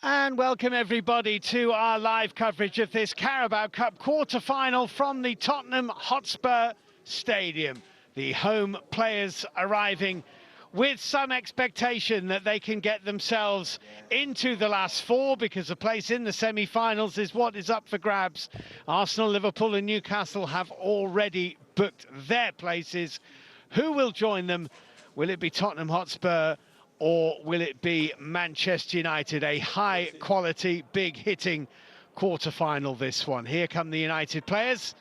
And welcome everybody to our live coverage of this Carabao Cup quarter-final from the Tottenham Hotspur Stadium. The home players arriving with some expectation that they can get themselves into the last four, because a place in the semi-finals is what is up for grabs. Arsenal, Liverpool and Newcastle have already booked their places. Who will join them? Will it be Tottenham Hotspur, or will it be Manchester United? A high-quality, big-hitting quarter-final, this one. Here come the United players,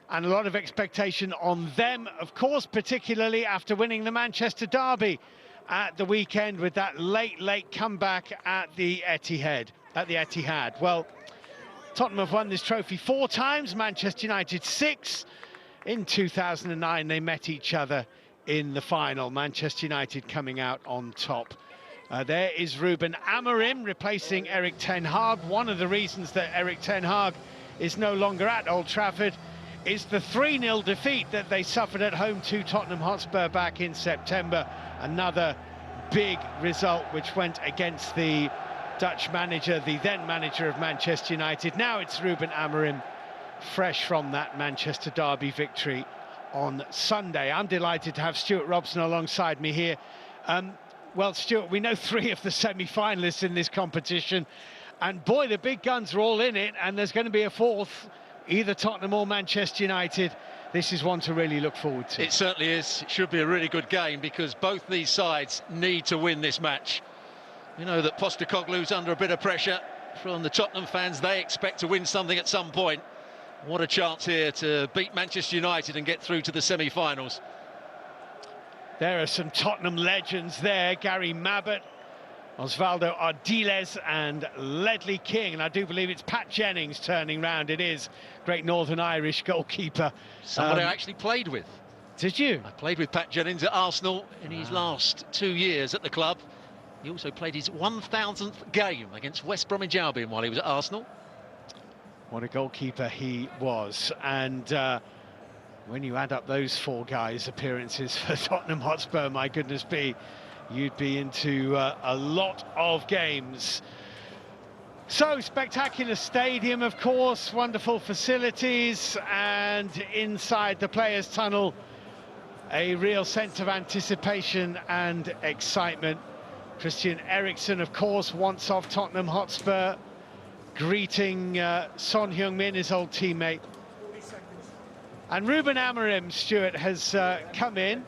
and a lot of expectation on them, of course, particularly after winning the Manchester derby at the weekend with that late comeback at the Etihad. Well, Tottenham have won this trophy 4 times, Manchester United 6. In 2009, they met each other in the final, Manchester United coming out on top. There is Ruben Amorim replacing Erik ten Hag. One of the reasons that Erik ten Hag is no longer at Old Trafford is the 3-0 defeat that they suffered at home to Tottenham Hotspur back in September. Another big result which went against the Dutch manager, the then manager of Manchester United. Now it's Ruben Amorim, fresh from that Manchester derby victory on Sunday. I'm delighted to have Stuart Robson alongside me here. Well, Stuart, we know 3 of the semi-finalists in this competition, and boy, the big guns are all in it, and there's going to be a 4th, either Tottenham or Manchester United. This is one to really look forward to. It certainly is. It should be a really good game, because both these sides need to win this match. You know that Postecoglou's under a bit of pressure from the Tottenham fans. They expect to win something at some point. What a chance here to beat Manchester United and get through to the semi-finals. There are some Tottenham legends there. Gary Mabbott, Osvaldo Ardiles and Ledley King. And I do believe it's Pat Jennings turning round. It is. Great Northern Irish goalkeeper. Someone I actually played with. Did you? I played with Pat Jennings at Arsenal in his last 2 years at the club. He also played his 1,000th game against West Bromwich Albion while he was at Arsenal. What a goalkeeper he was. And when you add up those 4 guys' appearances for Tottenham Hotspur, my goodness me, you'd be into a lot of games. So, spectacular stadium, of course, wonderful facilities, and inside the players' tunnel, a real sense of anticipation and excitement. Christian Eriksen, of course, once of Tottenham Hotspur, greeting Son Heung-min, his old teammate. And Ruben Amorim, Stuart, has come in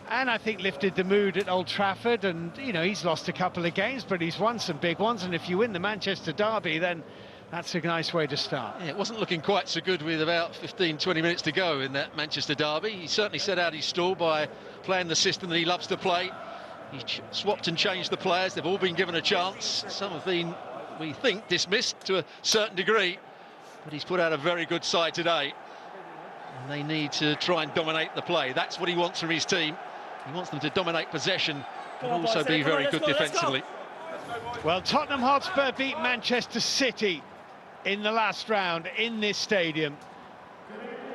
and I think lifted the mood at Old Trafford. And, you know, he's lost a couple of games, but he's won some big ones. And if you win the Manchester derby, then that's a nice way to start. Yeah, it wasn't looking quite so good with about 15-20 minutes to go in that Manchester derby. He certainly set out his stall by playing the system that he loves to play. He swapped and changed the players. They've all been given a chance. Some have been, we think, dismissed to a certain degree, but he's put out a very good side today, and they need to try and dominate the play. That's what he wants from his team. He wants them to dominate possession and also be very good defensively. Well, Tottenham Hotspur beat Manchester City in the last round in this stadium,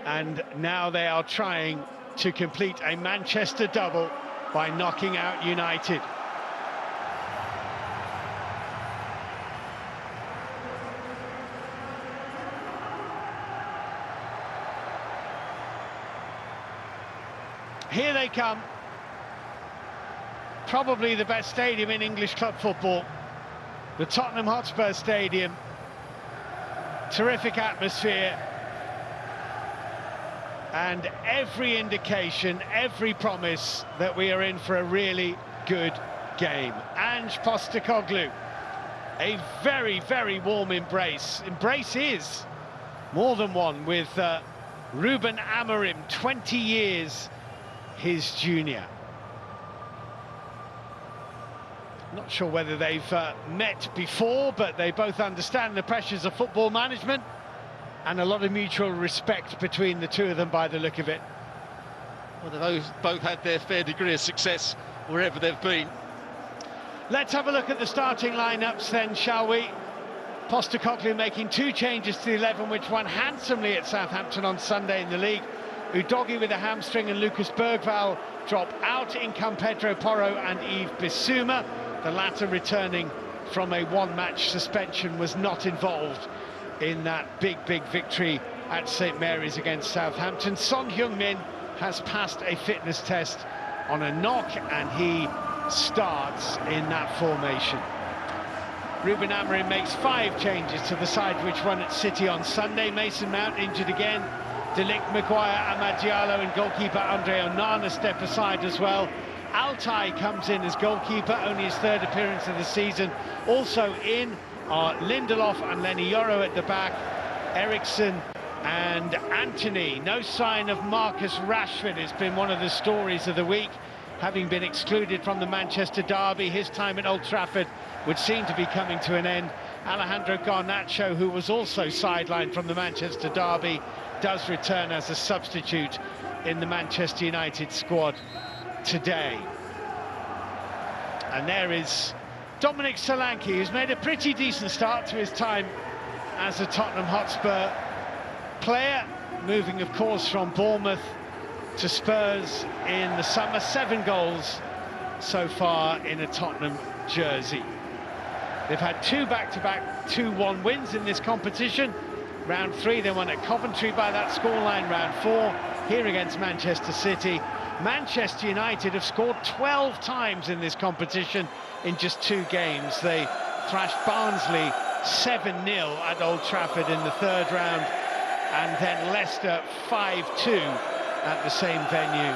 and now they are trying to complete a Manchester double by knocking out United. Here they come. Probably the best stadium in English club football, the Tottenham Hotspur Stadium. Terrific atmosphere, and every indication, every promise that we are in for a really good game. Ange Postecoglou, a very, very warm embrace. Embrace is more than one with Ruben Amorim, 20 years his junior. Not sure whether they've met before, but they both understand the pressures of football management, and a lot of mutual respect between the two of them by the look of it. Well, they've both had their fair degree of success wherever they've been. Let's have a look at the starting lineups then, shall we? Postecoglou making 2 changes to the 11, which won handsomely at Southampton on Sunday in the league. Udogie with a hamstring and Lucas Bergvall drop out. In come Pedro Porro and Yves Bissouma, the latter returning from a one-match suspension, was not involved in that big victory at St Mary's against Southampton. Son Heung-min has passed a fitness test on a knock, and he starts in that formation. Ruben Amorim makes 5 changes to the side which won at City on Sunday. Mason Mount injured again. De Ligt, Maguire, Amad Diallo and goalkeeper Andre Onana step aside as well. Altay comes in as goalkeeper, only his 3rd appearance of the season. Also in are Lindelof and Lenny Yoro at the back, Eriksen and Antony. No sign of Marcus Rashford. It's been one of the stories of the week, having been excluded from the Manchester derby. His time at Old Trafford would seem to be coming to an end. Alejandro Garnacho, who was also sidelined from the Manchester derby, does return as a substitute in the Manchester United squad today. And there is Dominic Solanke, who's made a pretty decent start to his time as a Tottenham Hotspur player, moving of course from Bournemouth to Spurs in the summer. 7 goals so far in a Tottenham jersey. They've had 2 back-to-back 2-1 wins in this competition. Round 3 they won at Coventry by that scoreline. Round 4 here against Manchester City. Manchester United have scored 12 times in this competition in just 2 games. They thrashed Barnsley 7-0 at Old Trafford in the 3rd round, and then Leicester 5-2 at the same venue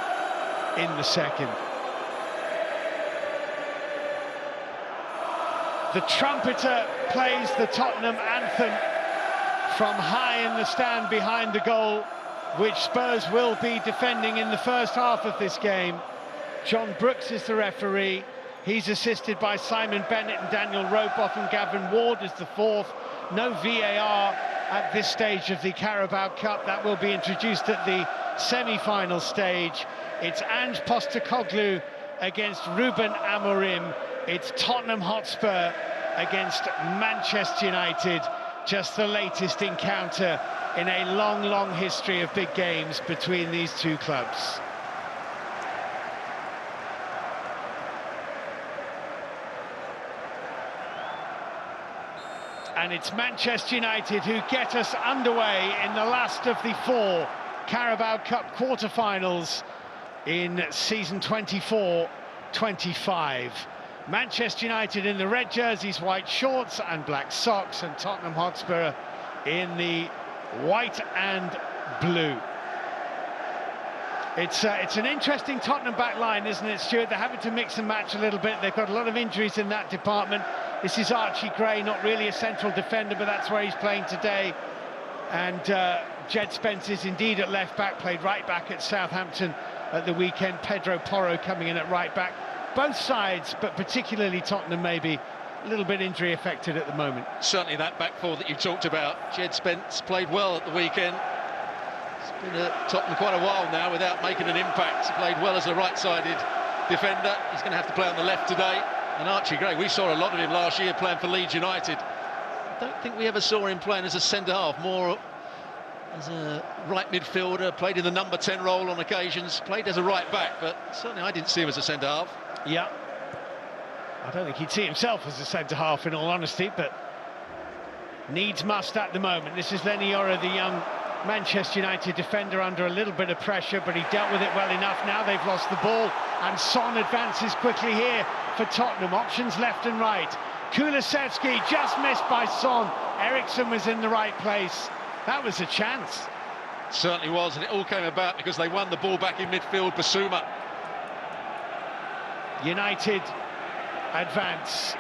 in the 2nd. The trumpeter plays the Tottenham anthem from high in the stand behind the goal, which Spurs will be defending in the first half of this game. John Brooks is the referee. He's assisted by Simon Bennett and Daniel Roboth, and Gavin Ward is the 4th. No VAR at this stage of the Carabao Cup. That will be introduced at the semi-final stage. It's Ange Postecoglou against Ruben Amorim. It's Tottenham Hotspur against Manchester United. Just the latest encounter in a long history of big games between these 2 clubs. And it's Manchester United who get us underway in the last of the 4 Carabao Cup quarter-finals in season 24-25. Manchester United in the red jerseys, white shorts and black socks, and Tottenham Hotspur in the white and blue. It's an interesting Tottenham back line, isn't it, Stuart? They're having to mix and match a little bit. They've got a lot of injuries in that department. This is Archie Gray, not really a central defender, but that's where he's playing today. And Jed Spence is indeed at left back, played right back at Southampton at the weekend. Pedro Porro coming in at right back. Both sides, but particularly Tottenham, maybe a little bit injury affected at the moment. Certainly that back 4 that you talked about. Jed Spence played well at the weekend. He's been at Tottenham quite a while now without making an impact. He played well as a right-sided defender. He's going to have to play on the left today. And Archie Gray, we saw a lot of him last year playing for Leeds United. I don't think we ever saw him playing as a centre-half, more as a right midfielder, played in the number 10 role on occasions, played as a right-back, but certainly I didn't see him as a centre-half. Yeah, I don't think he'd see himself as a centre-half, in all honesty, but needs must at the moment. This is Lenny Yoro, the young Manchester United defender, under a little bit of pressure, but he dealt with it well enough. Now they've lost the ball, and Son advances quickly here for Tottenham. Options left and right. Kulusevski just missed by Son. Eriksen was in the right place. That was a chance. Certainly was, and it all came about because they won the ball back in midfield. Basuma. United advance,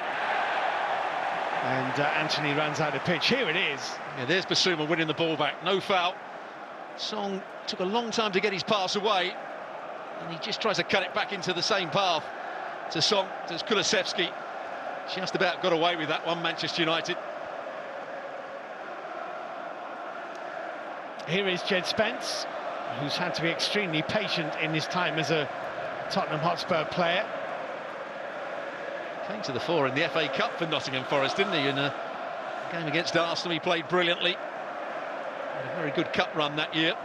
and Antony runs out of pitch. Here it is. Yeah, there's Basuma winning the ball back. No foul. Song took a long time to get his pass away, and he just tries to cut it back into the same path to Song, to Kulusevski. Just about got away with that one, Manchester United. Here is Jed Spence, who's had to be extremely patient in his time as a Tottenham Hotspur player. Came to the fore in the FA Cup for Nottingham Forest, didn't he? In a game against Arsenal, he played brilliantly. Had a very good cup run that year.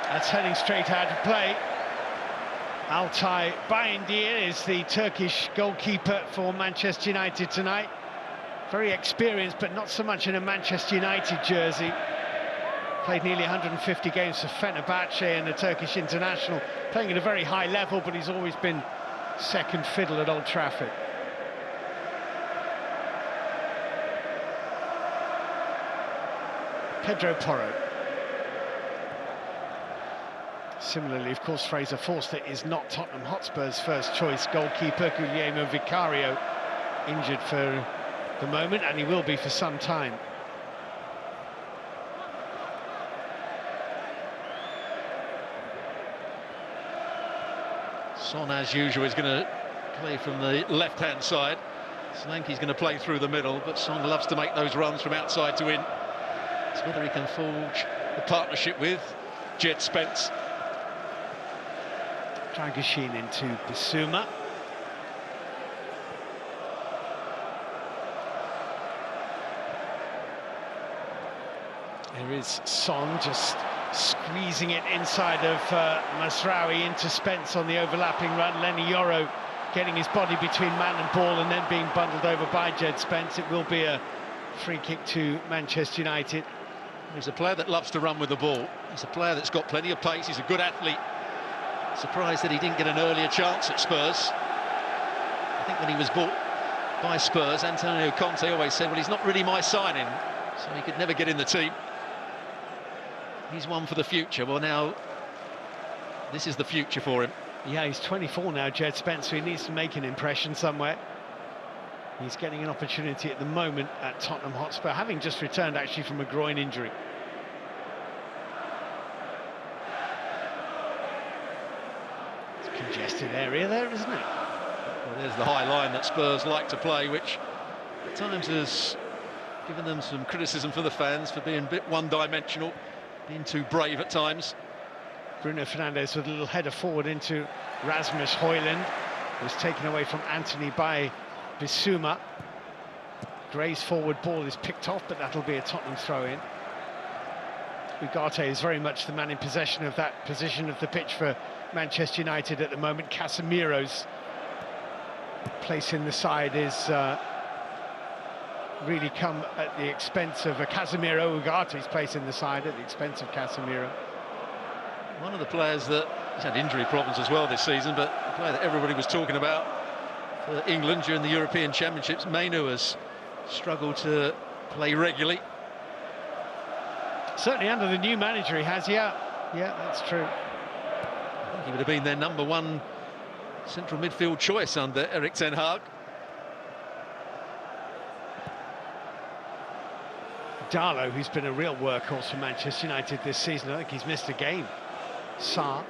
That's heading straight out of play. Altay Bayındır is the Turkish goalkeeper for Manchester United tonight. Very experienced, but not so much in a Manchester United jersey. Played nearly 150 games for Fenerbahce and a Turkish international, playing at a very high level, but he's always been second fiddle at Old Trafford. Pedro Porro. Similarly, of course, Fraser Forster is not Tottenham Hotspur's first choice goalkeeper. Guglielmo Vicario injured for the moment, and he will be for some time. Son, as usual, is going to play from the left-hand side. Solanke's going to play through the middle, but Son loves to make those runs from outside to in. It's whether he can forge a partnership with Jed Spence. Dragusin into Bissouma. There is Son just squeezing it inside of Masraoui into Spence on the overlapping run. Lenny Yoro getting his body between man and ball and then being bundled over by Jed Spence. It will be a free kick to Manchester United. He's a player that loves to run with the ball. He's a player that's got plenty of pace. He's a good athlete. Surprised that he didn't get an earlier chance at Spurs. I think when he was bought by Spurs, Antonio Conte always said, well, he's not really my signing, so he could never get in the team. He's one for the future. Well, now, this is the future for him. Yeah, he's 24 now, Jed Spence, so he needs to make an impression somewhere. He's getting an opportunity at the moment at Tottenham Hotspur, having just returned actually from a groin injury. It's a congested area there, isn't it? Well, there's the high line that Spurs like to play, which at times has given them some criticism for the fans for being a bit one-dimensional, being too brave at times. Bruno Fernandes with a little header forward into Rasmus Højlund. Was taken away from Anthony by Bissouma. Gray's forward ball is picked off, but that'll be a Tottenham throw-in. Ugarte is very much the man in possession of that position of the pitch for Manchester United at the moment. Casemiro's place in the side is really come at the expense of Casemiro. Ugarte's place in the side at the expense of Casemiro. One of the players that he's had injury problems as well this season, but the player that everybody was talking about for England during the European Championships, Mainu, has struggled to play regularly. Certainly under the new manager he has, yeah, that's true. I think he would have been their #1 central midfield choice under Erik ten Hag. Darlow, who's been a real workhorse for Manchester United this season, I think he's missed a game. Sarr.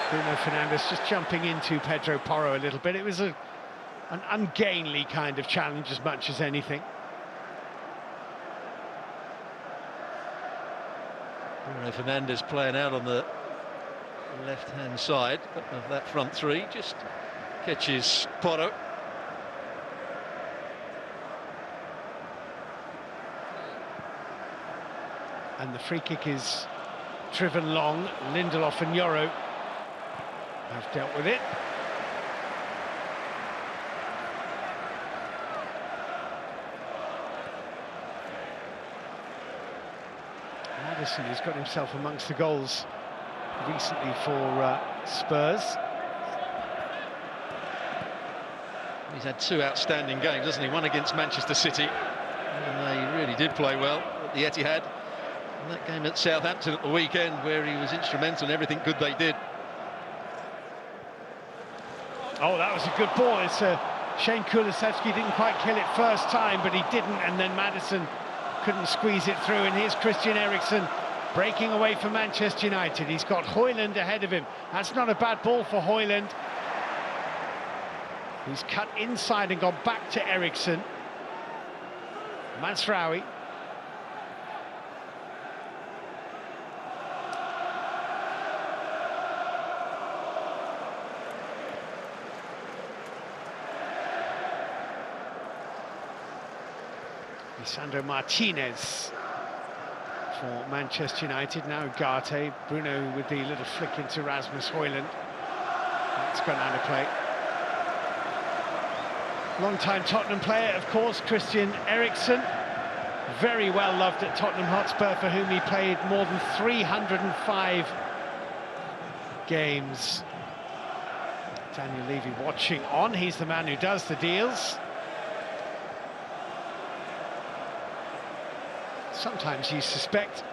Bruno Fernandes just jumping into Pedro Porro a little bit. It was an ungainly kind of challenge as much as anything. Bruno Fernandes playing out on the left-hand side of that front three, just catches Porro. And the free kick is driven long. Lindelof and Yoro have dealt with it. Maddison, who's got himself amongst the goals recently for Spurs. He's had 2 outstanding games, hasn't he? One against Manchester City, and they really did play well at the Etihad. And that game at Southampton at the weekend, where he was instrumental in everything good they did. Oh, that was a good ball. It's Shane Kulusevski didn't quite kill it first time, but he didn't, and then Maddison couldn't squeeze it through. And here's Christian Eriksen breaking away for Manchester United. He's got Højlund ahead of him. That's not a bad ball for Højlund. He's cut inside and gone back to Eriksen. Masraoui. Sandro Martinez for Manchester United. Now Ugarte, Bruno with the little flick into Rasmus Højlund. That's gone out of play. Long-time Tottenham player, of course, Christian Eriksen. Very well loved at Tottenham Hotspur, for whom he played more than 305 games. Daniel Levy watching on. He's the man who does the deals. Sometimes you suspect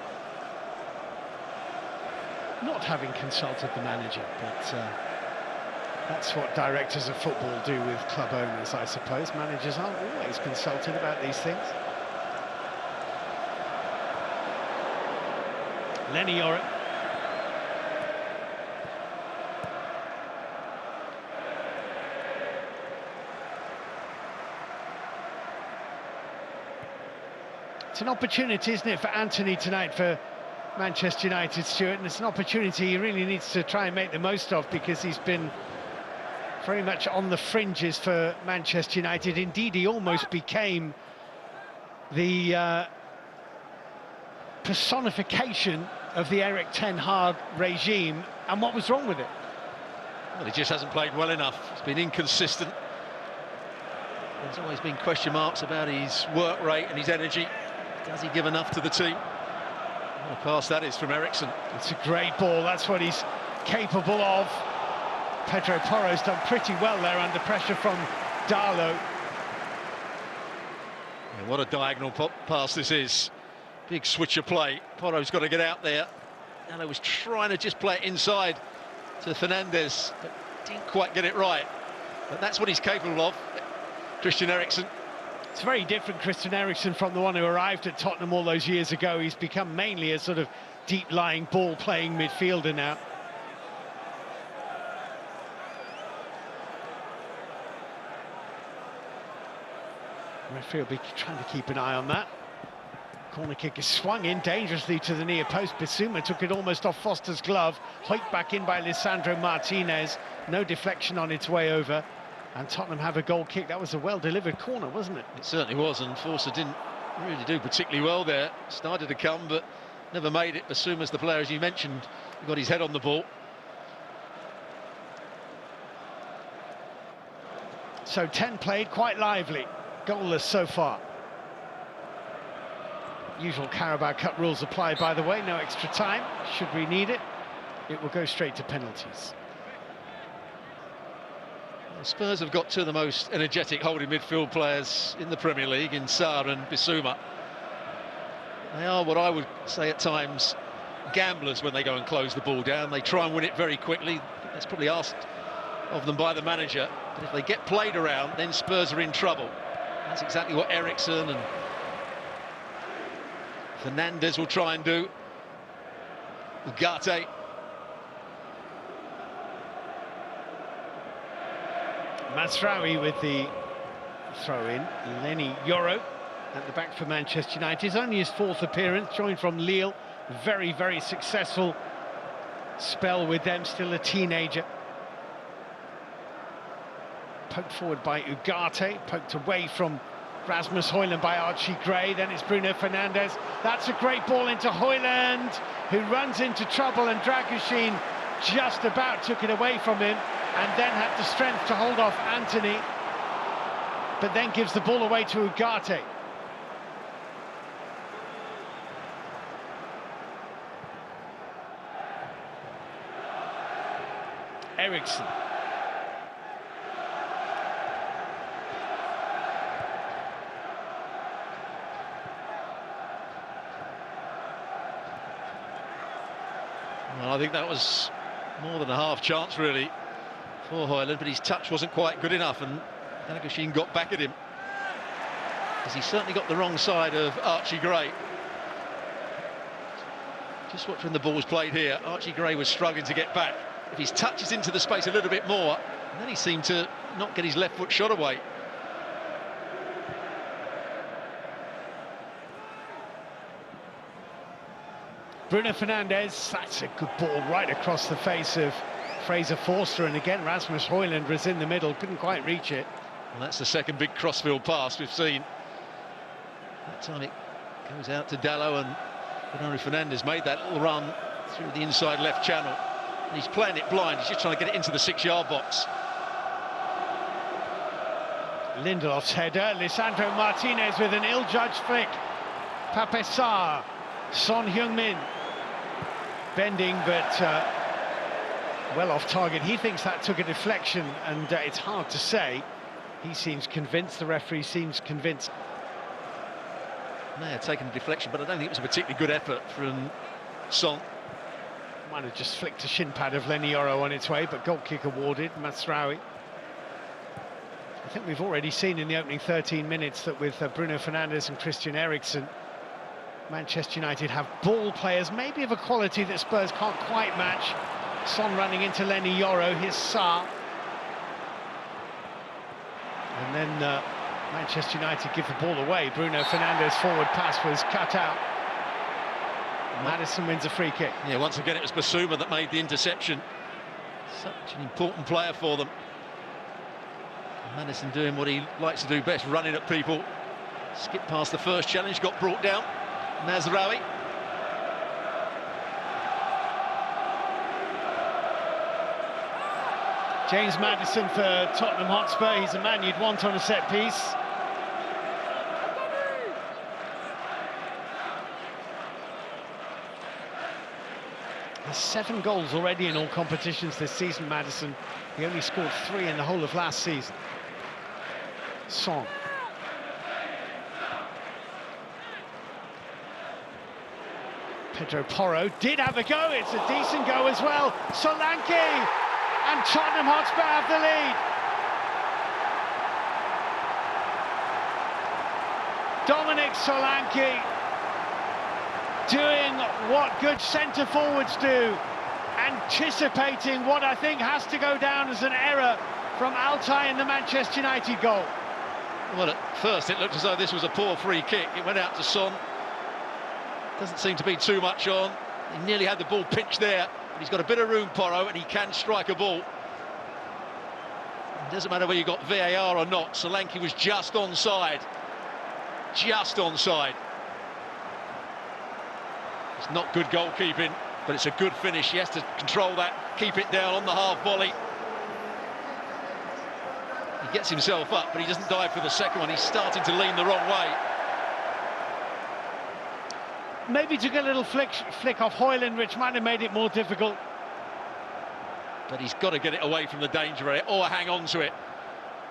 not having consulted the manager, but that's what directors of football do with club owners, I suppose. Managers aren't always consulted about these things. Lenny Yorick. It's an opportunity, isn't it, for Anthony tonight for Manchester United, Stuart, and it's an opportunity he really needs to try and make the most of, because he's been very much on the fringes for Manchester United. Indeed, he almost became the personification of the Erik ten Hag regime. And what was wrong with it? Well, he just hasn't played well enough. He's been inconsistent. There's always been question marks about his work rate and his energy. Does he give enough to the team? What a pass that is from Eriksen. It's a great ball. That's what he's capable of. Pedro Porro's done pretty well there under pressure from Darlow. Yeah, what a diagonal pass this is. Big switch of play. Porro's got to get out there. Darlow was trying to just play it inside to Fernandes, but didn't quite get it right. But that's what he's capable of, Christian Eriksen. It's very different, Christian Eriksen, from the one who arrived at Tottenham all those years ago. He's become mainly a sort of deep-lying, ball-playing midfielder now. Referee will be trying to keep an eye on that. Corner kick is swung in dangerously to the near post. Bissouma took it almost off Foster's glove. Hoiked back in by Lisandro Martinez. No deflection on its way over. And Tottenham have a goal kick. That was a well-delivered corner, wasn't it? It certainly was, and Forster didn't really do particularly well there. Started to come, but never made it. Bissouma's the player, as you mentioned, who got his head on the ball. So 10 played, quite lively. Goalless so far. Usual Carabao Cup rules apply, by the way. No extra time. Should we need it, it will go straight to penalties. Spurs have got two of the most energetic holding midfield players in the Premier League, in Sarr and Bissouma. They are what I would say at times gamblers when they go and close the ball down. They try and win it very quickly. That's probably asked of them by the manager. But if they get played around, then Spurs are in trouble. That's exactly what Eriksen and Fernandes will try and do. Ugarte. Mazraoui with the throw-in. Lenny Yoro at the back for Manchester United. It's only his fourth appearance, joined from Lille. Very, very successful spell with them, still a teenager. Poked forward by Ugarte, poked away from Rasmus Højlund by Archie Gray. Then it's Bruno Fernandes. That's a great ball into Højlund, who runs into trouble, and Dragoshin just about took it away from him, and then had the strength to hold off Anthony, but then gives the ball away to Ugarte. Eriksen. Well, I think that was more than a half chance, really, for Højlund, but his touch wasn't quite good enough, and Dragoshin got back at him, because he certainly got the wrong side of Archie Gray. Just watch when the ball's played here. Archie Gray was struggling to get back. If his touch is into the space a little bit more, and then he seemed to not get his left foot shot away. Bruno Fernandes, that's a good ball right across the face of Fraser Forster, and again Rasmus Højlund was in the middle, couldn't quite reach it. Well, that's the second big crossfield pass we've seen. That time it goes out to Dalot, and Bruno Fernandes made that little run through the inside left channel. And he's playing it blind, he's just trying to get it into the 6-yard box. Lindelof's header, Lisandro Martinez with an ill-judged flick. Pape Sarr, Son Heung-min bending, but well off target. He thinks that took a deflection, and it's hard to say. He seems convinced, the referee seems convinced. May have taken a deflection, but I don't think it was a particularly good effort from Son. Might have just flicked a shin pad of Leny Yoro on its way, but goal kick awarded, Masraoui. I think we've already seen in the opening 13 minutes that with Bruno Fernandes and Christian Eriksen, Manchester United have ball players, maybe of a quality that Spurs can't quite match. Son running into Leny Yoro, here's Sarr. And then Manchester United give the ball away. Bruno Fernandes' forward pass was cut out. Maddison wins a free kick. Yeah, once again it was Basuma that made the interception. Such an important player for them. Maddison doing what he likes to do best, running at people. Skipped past the first challenge, got brought down. Masraoui. James Maddison for Tottenham Hotspur. He's a man you'd want on a set piece. There's 7 goals already in all competitions this season, Maddison. He only scored 3 in the whole of last season. Son. Pedro Porro did have a go. It's a decent go as well. Solanke, and Tottenham Hotspur have the lead. Dominic Solanke doing what good centre forwards do, anticipating what I think has to go down as an error from Altay in the Manchester United goal. Well, at first it looked as though this was a poor free kick. It went out to Son. Doesn't seem to be too much on. He nearly had the ball pinched there, but he's got a bit of room, Porro, and he can strike a ball. It doesn't matter whether you got VAR or not. Solanke was just onside. Just onside. It's not good goalkeeping, but it's a good finish. He has to control that, keep it down on the half volley. He gets himself up, but he doesn't dive for the second one. He's starting to lean the wrong way. Maybe took a little flick off Højlund, which might have made it more difficult. But he's got to get it away from the danger area, or hang on to it.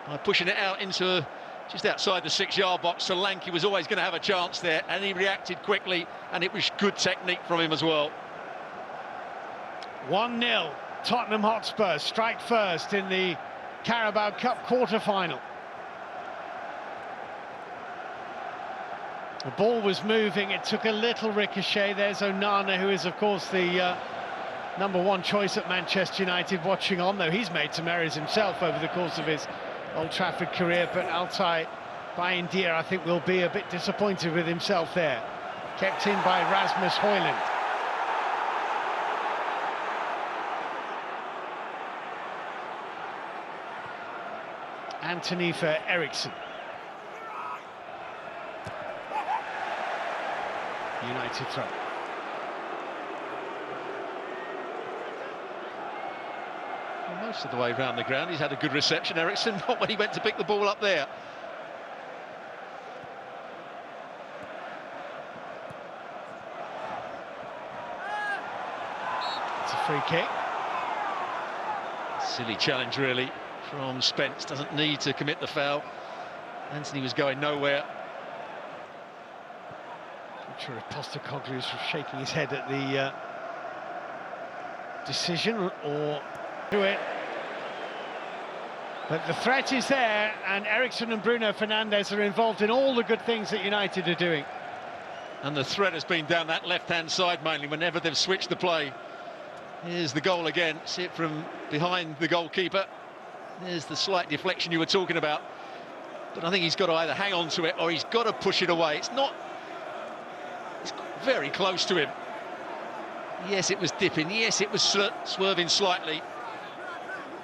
By pushing it out into just outside the 6-yard box, Solanke was always going to have a chance there, and he reacted quickly, and it was good technique from him as well. 1-0, Tottenham Hotspur strike first in the Carabao Cup quarter-final. The ball was moving, it took a little ricochet. There's Onana, who is, of course, the #1 choice at Manchester United, watching on, though he's made some errors himself over the course of his Old Trafford career. But Altay Bayindir, I think, will be a bit disappointed with himself there. Kept in by Rasmus Højlund. Anthony for Eriksen. United throw. Well, most of the way around the ground, he's had a good reception, Eriksen, not when he went to pick the ball up there. It's a free kick. Silly challenge, really, from Spence. Doesn't need to commit the foul. Anthony was going nowhere. I'm sure if Postecoglou is shaking his head at the decision or do it. But the threat is there, and Eriksen and Bruno Fernandes are involved in all the good things that United are doing. And the threat has been down that left-hand side mainly whenever they've switched the play. Here's the goal again. See it from behind the goalkeeper. There's the slight deflection you were talking about. But I think he's got to either hang on to it or he's got to push it away. It's very close to him. Yes, it was dipping. Yes, it was swerving slightly.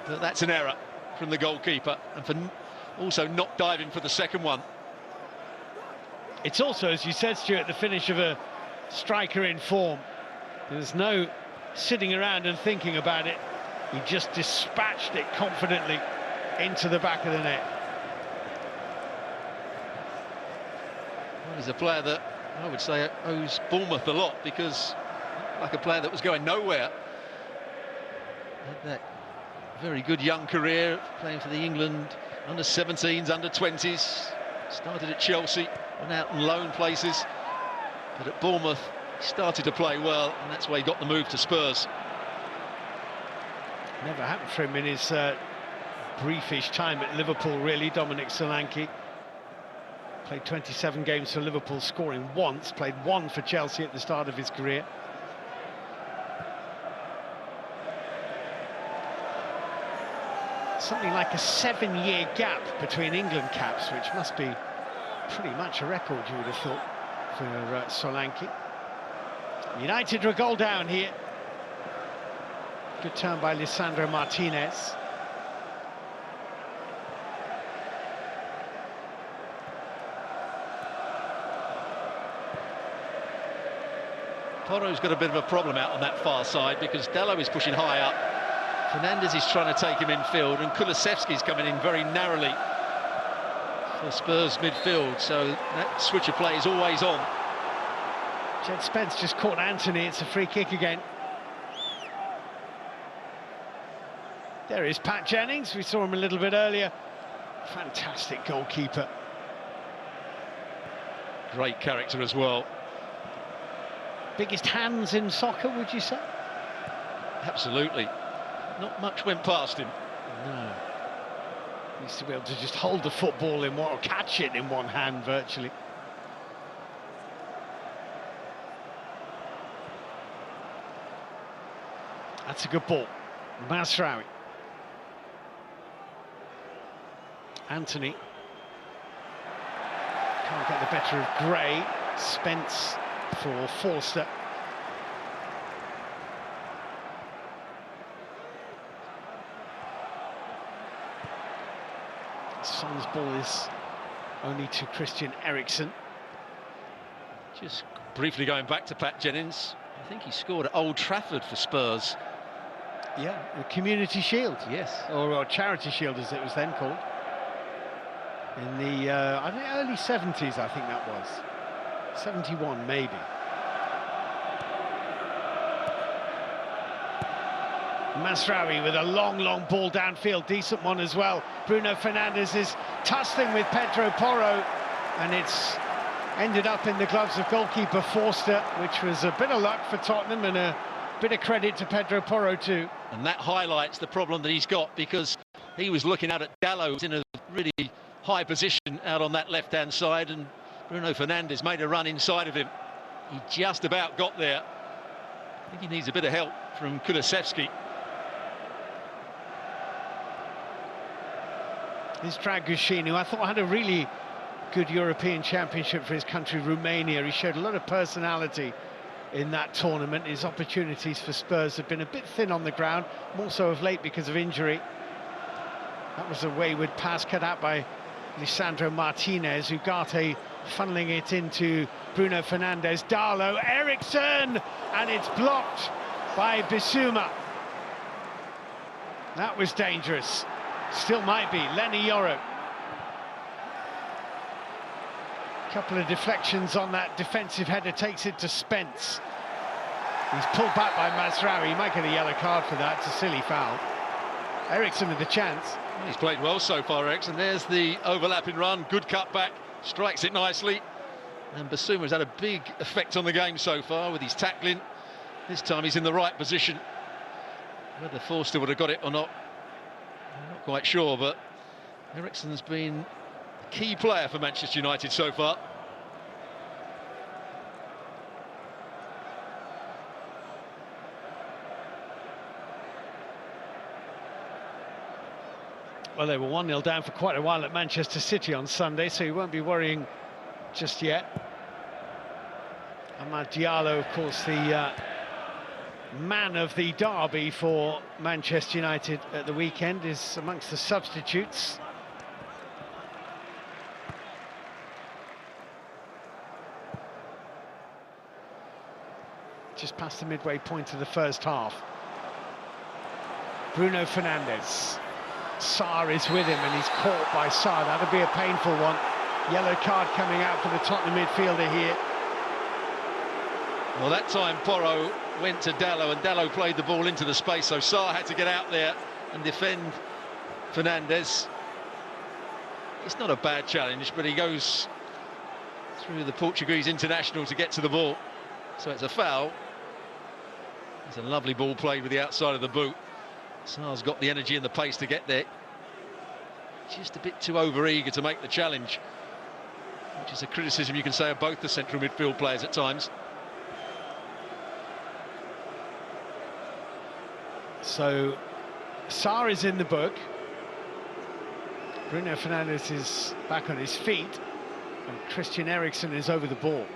But that's an error from the goalkeeper, and for also not diving for the second one. It's also, as you said, Stuart, the finish of a striker in form. There's no sitting around and thinking about it. He just dispatched it confidently into the back of the net. Well, he's a player that I would say owes Bournemouth a lot, because like a player that was going nowhere. Had that very good young career playing for the England under-17s, under-20s. Started at Chelsea, went out on loan places, but at Bournemouth he started to play well, and that's why he got the move to Spurs. Never happened for him in his briefish time at Liverpool, really. Dominic Solanke played 27 games for Liverpool, scoring once, played one for Chelsea at the start of his career. Something like a 7-year gap between England caps, which must be pretty much a record, you would have thought, for Solanke. United are a goal down here. Good turn by Lisandro Martinez. Porro's got a bit of a problem out on that far side, because Dalot is pushing high up. Fernandes is trying to take him in field, and Kulusevski's coming in very narrowly for Spurs midfield, so that switch of play is always on. Jed Spence just caught Anthony. It's a free kick again. There is Pat Jennings. We saw him a little bit earlier. Fantastic goalkeeper. Great character as well. Biggest hands in soccer, would you say? Absolutely. Not much went past him. No. He used to be able to just hold the football in one, or catch it in one hand, virtually. That's a good ball. Masraoui. Anthony. Can't get the better of Gray. Spence for Forster. Son's ball is only to Christian Eriksen. Just briefly going back to Pat Jennings, I think he scored at Old Trafford for Spurs. Yeah, the Community Shield. Yes. Or Charity Shield, as it was then called. In the I think early 70s, I think that was. 71, maybe. Masraoui with a long ball downfield, decent one as well. Bruno Fernandes is tussling with Pedro Porro, and it's ended up in the gloves of goalkeeper Forster, which was a bit of luck for Tottenham and a bit of credit to Pedro Porro too. And that highlights the problem that he's got, because he was looking out at Dalot in a really high position out on that left-hand side, and Bruno Fernandes made a run inside of him. He just about got there. I think he needs a bit of help from Kulusevski. This Dragusin, who I thought had a really good European Championship for his country, Romania. He showed a lot of personality in that tournament. His opportunities for Spurs have been a bit thin on the ground, more so of late because of injury. That was a wayward pass cut out by Lisandro Martinez. Ugarte funneling it into Bruno Fernandes. Darlow, Eriksen, and it's blocked by Bissouma. That was dangerous. Still might be. Lenny Yoro. Couple of deflections on that defensive header, takes it to Spence. He's pulled back by Masraoui. He might get a yellow card for that. It's a silly foul. Eriksen with the chance. He's played well so far, Eriksen. There's the overlapping run, good cutback, strikes it nicely. And Bissouma's had a big effect on the game so far with his tackling. This time he's in the right position. Whether Forster would have got it or not, I'm not quite sure, but Eriksen's been a key player for Manchester United so far. Well, they were 1-0 down for quite a while at Manchester City on Sunday, so you won't be worrying just yet. Amad Diallo, of course, the man of the derby for Manchester United at the weekend, is amongst the substitutes. past the midway point of the first half. Bruno Fernandes. Sarr is with him and he's caught by Sarr. That'll be a painful one. Yellow card coming out for the Tottenham midfielder here. Well, that time Porro went to Dalot and Dalot played the ball into the space, so Sarr had to get out there and defend Fernandes. It's not a bad challenge, but he goes through the Portuguese international to get to the ball, so it's a foul. It's a lovely ball played with the outside of the boot. Sarr's got the energy and the pace to get there. Just a bit too over-eager to make the challenge, which is a criticism you can say of both the central midfield players at times. So Sarr is in the book. Bruno Fernandes is back on his feet, and Christian Eriksen is over the ball.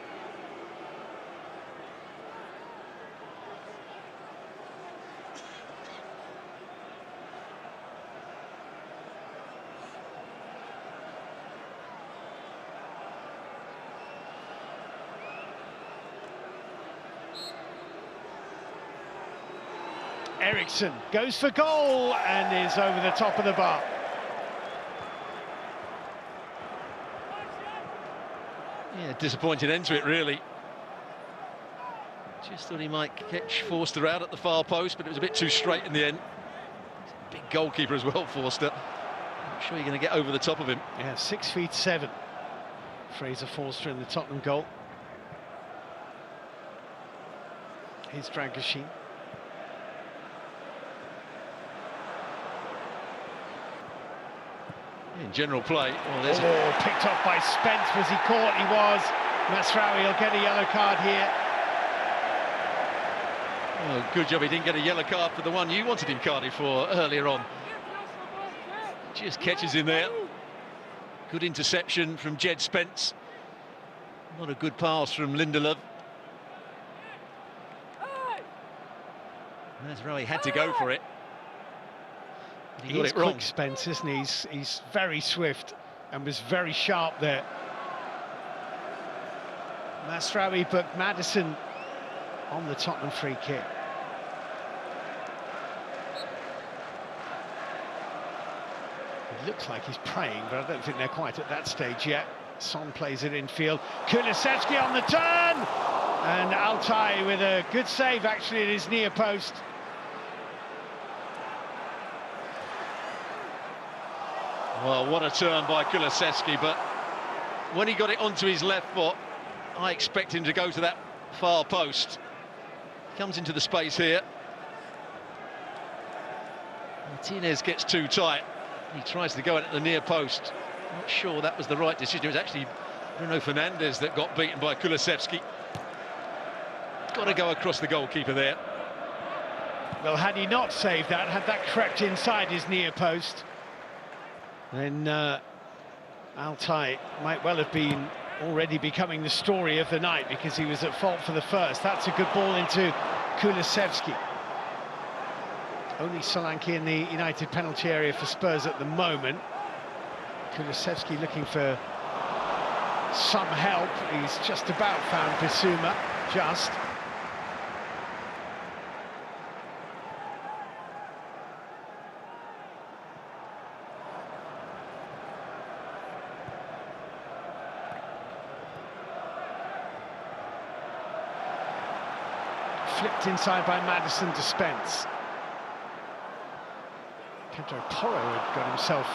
Eriksen goes for goal and is over the top of the bar. Yeah, disappointing end to it, really. Just thought he might catch Forster out at the far post, but it was a bit too straight in the end. He's a big goalkeeper as well, Forster. I'm sure you're going to get over the top of him. Yeah, 6'7". Fraser Forster in the Tottenham goal. Here's Dragusin. In general play, there's picked off by Spence. Was he caught? He was. Masraoui will get a yellow card here. Oh, good job he didn't get a yellow card for the one you wanted him carded for earlier on. Just catches in there. Good interception from Jed Spence. Not a good pass from Lindelof. Masraoui had to go for it. He got it wrong. Quick, Spence, isn't he? He's very swift and was very sharp there. Masraoui booked Maddison on the Tottenham free kick. It looks like he's praying, but I don't think they're quite at that stage yet. Son plays it infield. Kulusevski on the turn! And Altay with a good save, actually, at his near post. Well, what a turn by Kulusevski, but when he got it onto his left foot, I expect him to go to that far post. Comes into the space here. Martinez gets too tight. He tries to go in at the near post. Not sure that was the right decision. It was actually Bruno Fernandes that got beaten by Kulusevski. Got to go across the goalkeeper there. Well, had he not saved that, had that crept inside his near post, then Altay might well have been already becoming the story of the night, because he was at fault for the first. That's a good ball into Kulusevski. Only Solanke in the United penalty area for Spurs at the moment. Kulusevski looking for some help. He's just about found Bissouma, just. Flipped inside by Maddison to Spence. Pedro Porro had got himself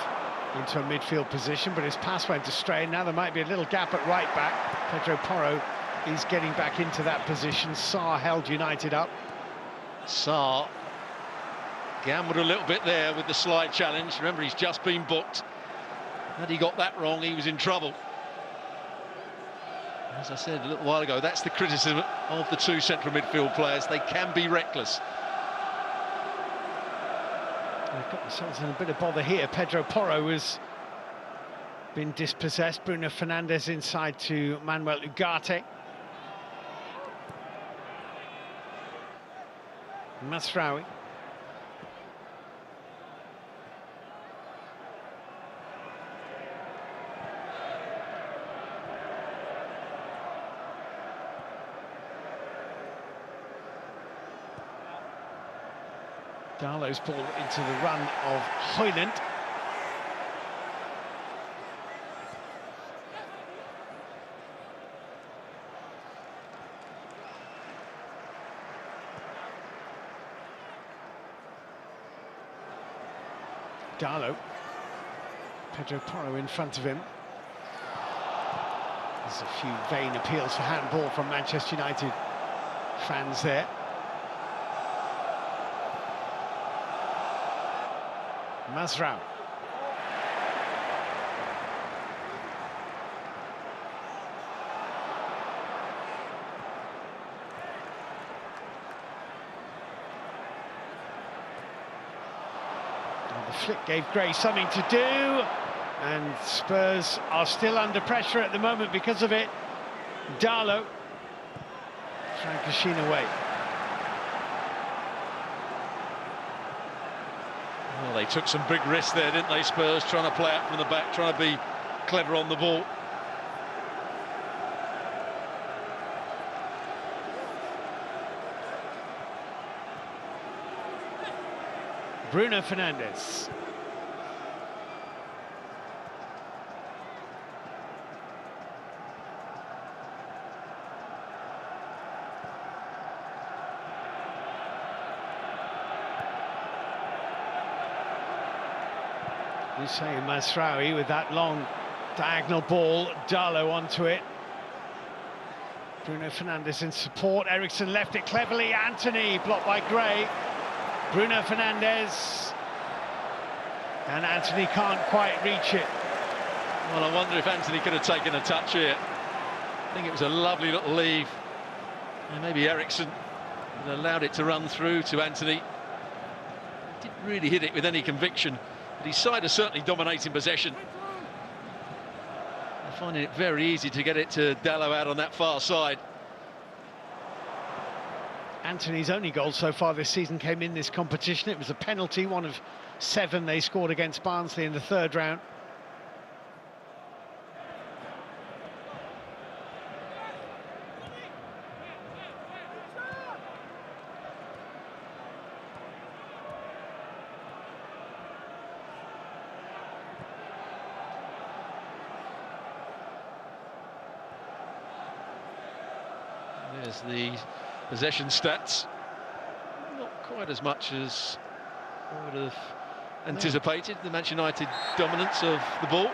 into a midfield position, but his pass went astray. Now there might be a little gap at right back. Pedro Porro is getting back into that position. Sarr held United up. Sarr gambled a little bit there with the slide challenge. Remember, he's just been booked. Had he got that wrong, he was in trouble. As I said a little while ago, that's the criticism of the two central midfield players. They can be reckless. They've got themselves in a bit of bother here. Pedro Porro has been dispossessed. Bruno Fernandes inside to Manuel Ugarte. Masraoui. Darlow's ball into the run of Højlund. Darlow. Pedro Porro in front of him. There's a few vain appeals for handball from Manchester United fans there. Mazraoui. The flick gave Gray something to do, and Spurs are still under pressure at the moment because of it. Darlow. Frankashine away. Well, they took some big risks there, didn't they, Spurs, trying to play out from the back, trying to be clever on the ball. Bruno Fernandes. Hussein Mazraoui with that long diagonal ball, Darlow onto it. Bruno Fernandes in support, Eriksen left it cleverly, Antony blocked by Gray. Bruno Fernandes, and Antony can't quite reach it. Well, I wonder if Antony could have taken a touch here. I think it was a lovely little leave. And maybe Eriksen allowed it to run through to Antony. Didn't really hit it with any conviction, but his side are certainly dominating possession. They're finding it very easy to get it to Darlow out on that far side. Antony's only goal so far this season came in this competition. It was a penalty, one of 7 they scored against Barnsley in the 3rd round. There's the possession stats. Not quite as much as I would have anticipated. The Manchester United dominance of the ball.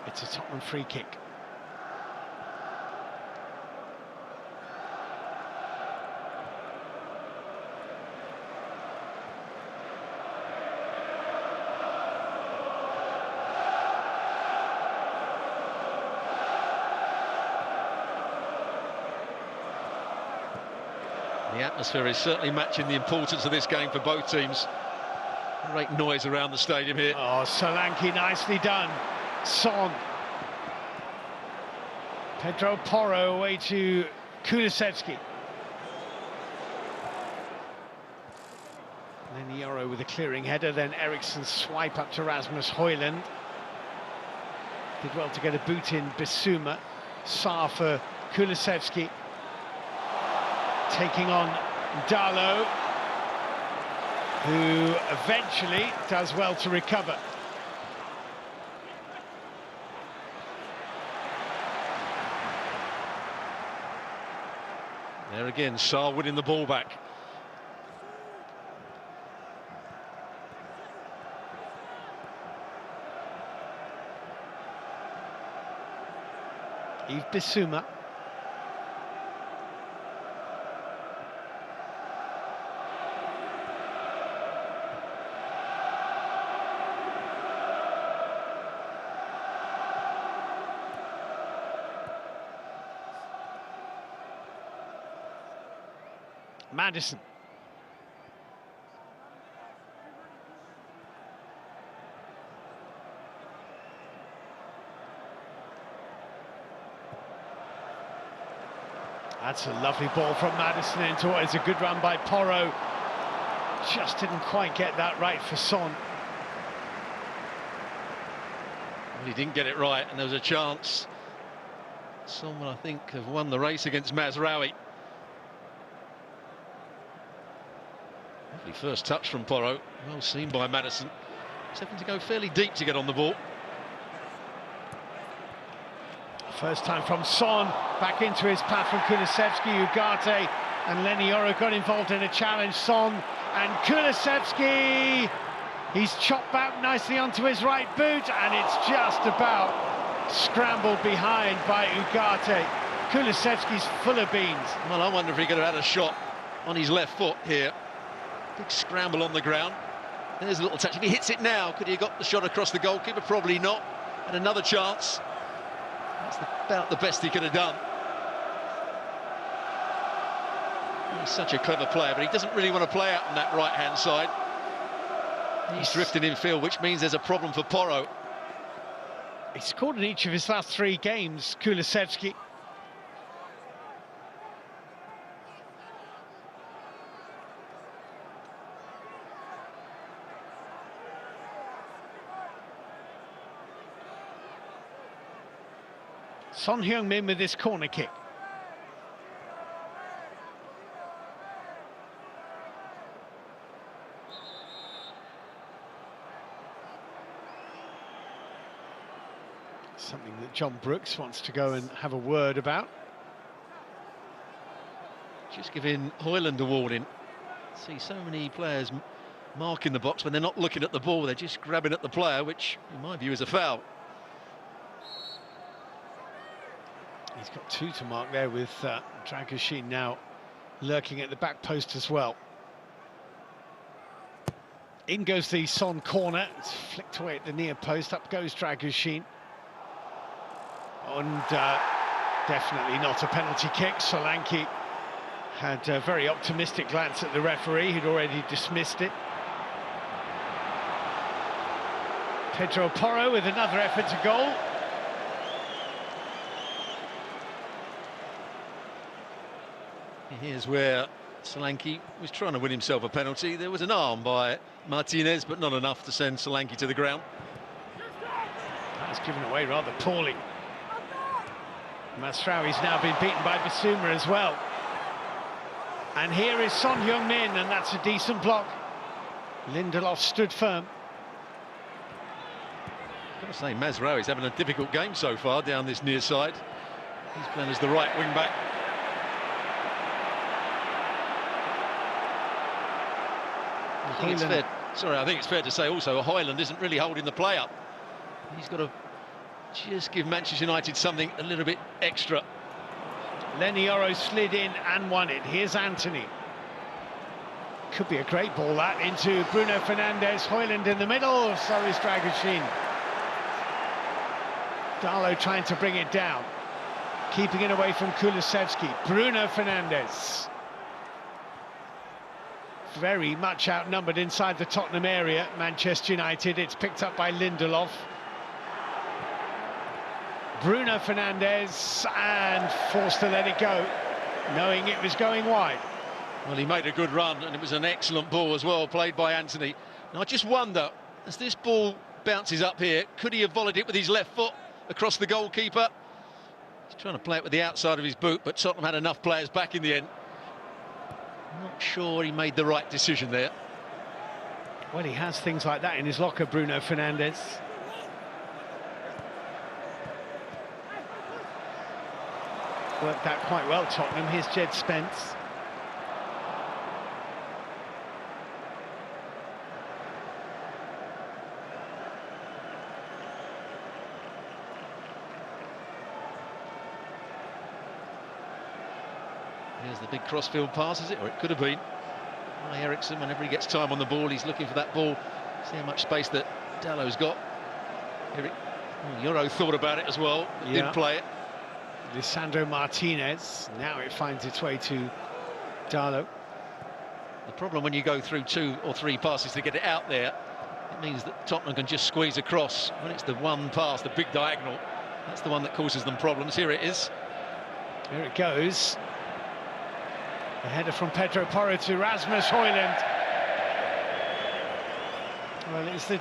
It's a Tottenham free kick. The atmosphere is certainly matching the importance of this game for both teams. Great noise around the stadium here. Oh, Solanke, nicely done. Son. Pedro Porro away to Kulusevski. Then Yoro with a clearing header, then Eriksen's swipe up to Rasmus Højlund. Did well to get a boot in Bissouma. Sarr for Kulusevski. Taking on Darlow, who eventually does well to recover. There again, Sarr winning the ball back. Yves Bissouma. Madison. That's a lovely ball from Madison into what is a good run by Porro. Just didn't quite get that right for Son. Well, he didn't get it right, and there was a chance. Someone, I think, have won the race against Mazraoui. Lovely first touch from Porro, well seen by Maddison. He's having to go fairly deep to get on the ball. First time from Son, back into his path from Kulusevski. Ugarte and Leny Yoro got involved in a challenge. Son and Kulusevski, he's chopped back nicely onto his right boot, and it's just about scrambled behind by Ugarte. Kulusevski's full of beans. Well, I wonder if he could have had a shot on his left foot here. Big scramble on the ground. There's a little touch. If he hits it now, could he have got the shot across the goalkeeper? Probably not. And another chance. That's about the best he could have done. He's such a clever player, but he doesn't really want to play out on that right-hand side. He's drifting in field, which means there's a problem for Porro. He scored in each of his last 3 games, Kulusevski. Son Heung-min with this corner kick. Something that John Brooks wants to go and have a word about. Just giving Højlund a warning. See so many players marking the box when they're not looking at the ball, they're just grabbing at the player, which in my view is a foul. He's got 2 to mark there, with Dragoshin now lurking at the back post as well. In goes the Son corner. It's flicked away at the near post. Up goes Dragoshin. And definitely not a penalty kick. Solanke had a very optimistic glance at the referee, who'd already dismissed it. Pedro Porro with another effort to goal. Here's where Solanke was trying to win himself a penalty. There was an arm by Martinez, but not enough to send Solanke to the ground. That's given away rather poorly. Masraoui's now been beaten by Bissouma as well. And here is Son Heung-min, and that's a decent block. Lindelof stood firm. I've got to say, Masraoui's having a difficult game so far down this near side. He's playing as the right wing back. I think it's fair to say also Højlund isn't really holding the play up. He's got to just give Manchester United something a little bit extra. Leny Yoro slid in and won it. Here's Anthony. Could be a great ball, that, into Bruno Fernandes. Højlund in the middle, so is Dragoshin. Darlow trying to bring it down, keeping it away from Kulusevski. Bruno Fernandes. Very much outnumbered inside the Tottenham area, Manchester United. It's picked up by Lindelof. Bruno Fernandes, and forced to let it go, knowing it was going wide. Well, he made a good run, and it was an excellent ball as well, played by Anthony. Now, I just wonder, as this ball bounces up here, could he have volleyed it with his left foot across the goalkeeper? He's trying to play it with the outside of his boot, but Tottenham had enough players back in the end. Not sure he made the right decision there. Well, he has things like that in his locker, Bruno Fernandes. Worked out quite well, Tottenham. Here's Jed Spence. Here's the big crossfield pass, is it? Or it could have been. Eriksson, whenever he gets time on the ball, he's looking for that ball. See how much space that Dallow's got. Yoro thought about it as well, but didn't play it. Lisandro Martinez. Now it finds its way to Darlow. The problem when you go through 2 or 3 passes to get it out there, it means that Tottenham can just squeeze across. When it's the one pass, the big diagonal, that's the one that causes them problems. Here it is. Here it goes. A header from Pedro Porro to Rasmus Højlund. Well, it's the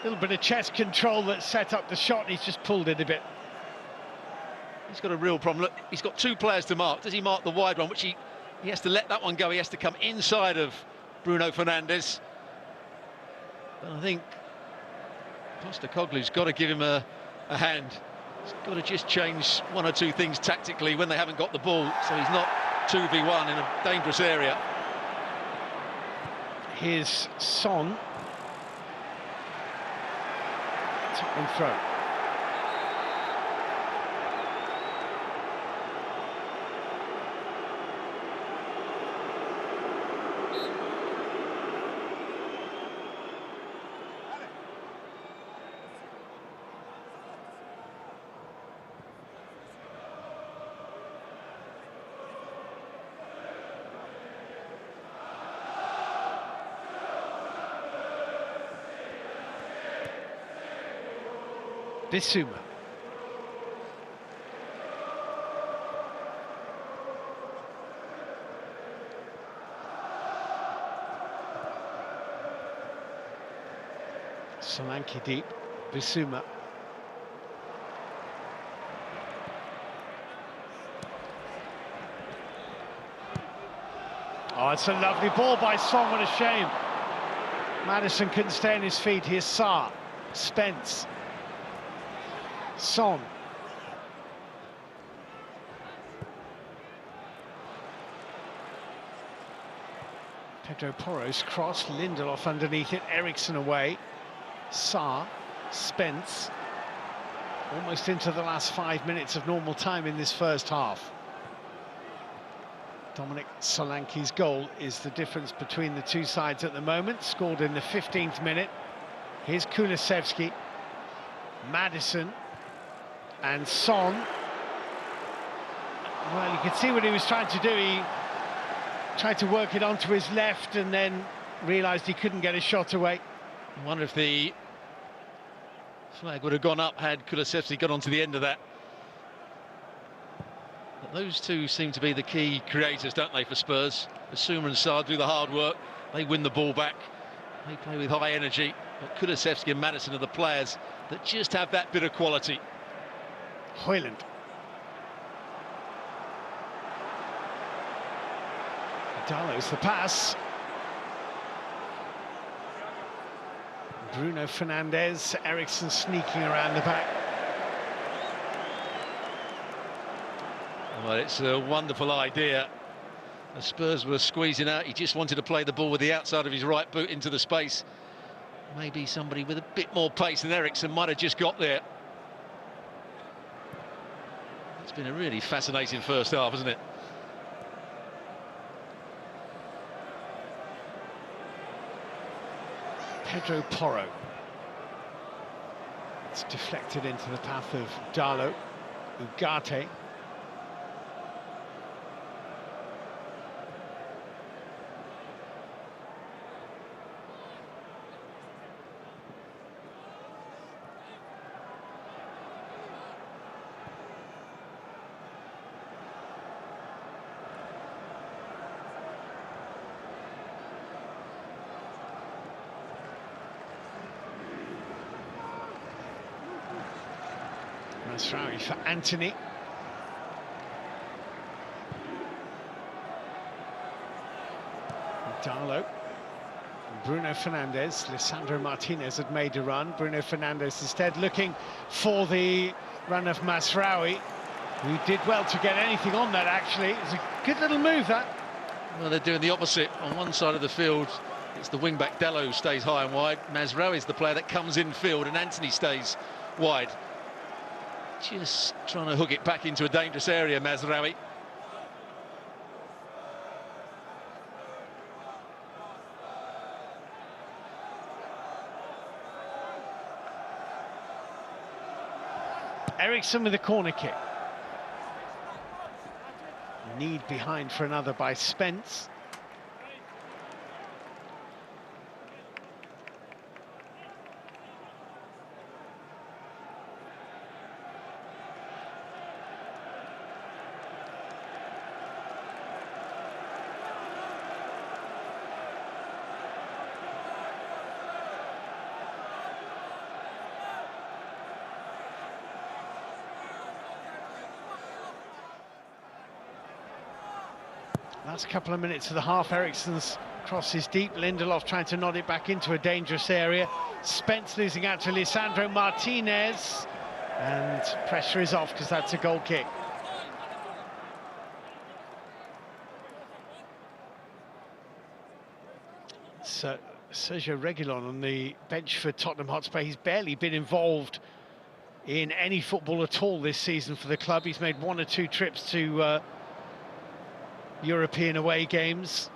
little bit of chest control that set up the shot. He's just pulled it a bit. He's got a real problem. Look, he's got 2 players to mark. Does he mark the wide one, which he has to let that one go? He has to come inside of Bruno Fernandes. But I think Postecoglou's got to give him a hand. He's got to just change one or two things tactically when they haven't got the ball, so he's not 2v1 in a dangerous area. Here's Son. Tottenham throw. Bissouma. Solanke deep. Bissouma. Oh, it's a lovely ball by Son. What a shame. Maddison couldn't stay on his feet. Here's Sarr. Spence. Son. Pedro Porro's cross, Lindelof underneath it, Eriksen away. Sarr, Spence. Almost into the last 5 minutes of normal time in this first half. Dominic Solanke's goal is the difference between the two sides at the moment, scored in the 15th minute. Here's Kulusevski, Maddison, and Son. Well, you could see what he was trying to do. He tried to work it onto his left and then realised he couldn't get a shot away. I wonder if the flag would have gone up had Kulusevski got onto the end of that. But those two seem to be the key creators, don't they, for Spurs? Bissouma and Sarr do the hard work. They win the ball back. They play with high energy. But Kulusevski and Maddison are the players that just have that bit of quality. Højlund. Dalot's the pass. Bruno Fernandes, Eriksen sneaking around the back. Well, it's a wonderful idea. The Spurs were squeezing out. He just wanted to play the ball with the outside of his right boot into the space. Maybe somebody with a bit more pace than Eriksen might have just got there. It's been a really fascinating first half, hasn't it? Pedro Porro. It's deflected into the path of Dalot. Ugarte. Masraoui for Anthony. Darlow. Bruno Fernandes. Lisandro Martinez had made a run. Bruno Fernandes instead looking for the run of Masraoui, who did well to get anything on that, actually. It was a good little move, that. Well, they're doing the opposite. On one side of the field, it's the wing-back Dalot who stays high and wide. Masraoui is the player that comes in field, and Anthony stays wide. Just trying to hook it back into a dangerous area, Masraoui. Eriksen with a corner kick. Need behind for another by Spence. Last couple of minutes of the half, Eriksen's Crosses deep, Lindelof trying to nod it back into a dangerous area. Spence losing out to Lisandro Martinez. And pressure is off because that's a goal kick. So Sergio Reguilon on the bench for Tottenham Hotspur. He's barely been involved in any football at all this season for the club. He's made 1 or 2 trips to European away games,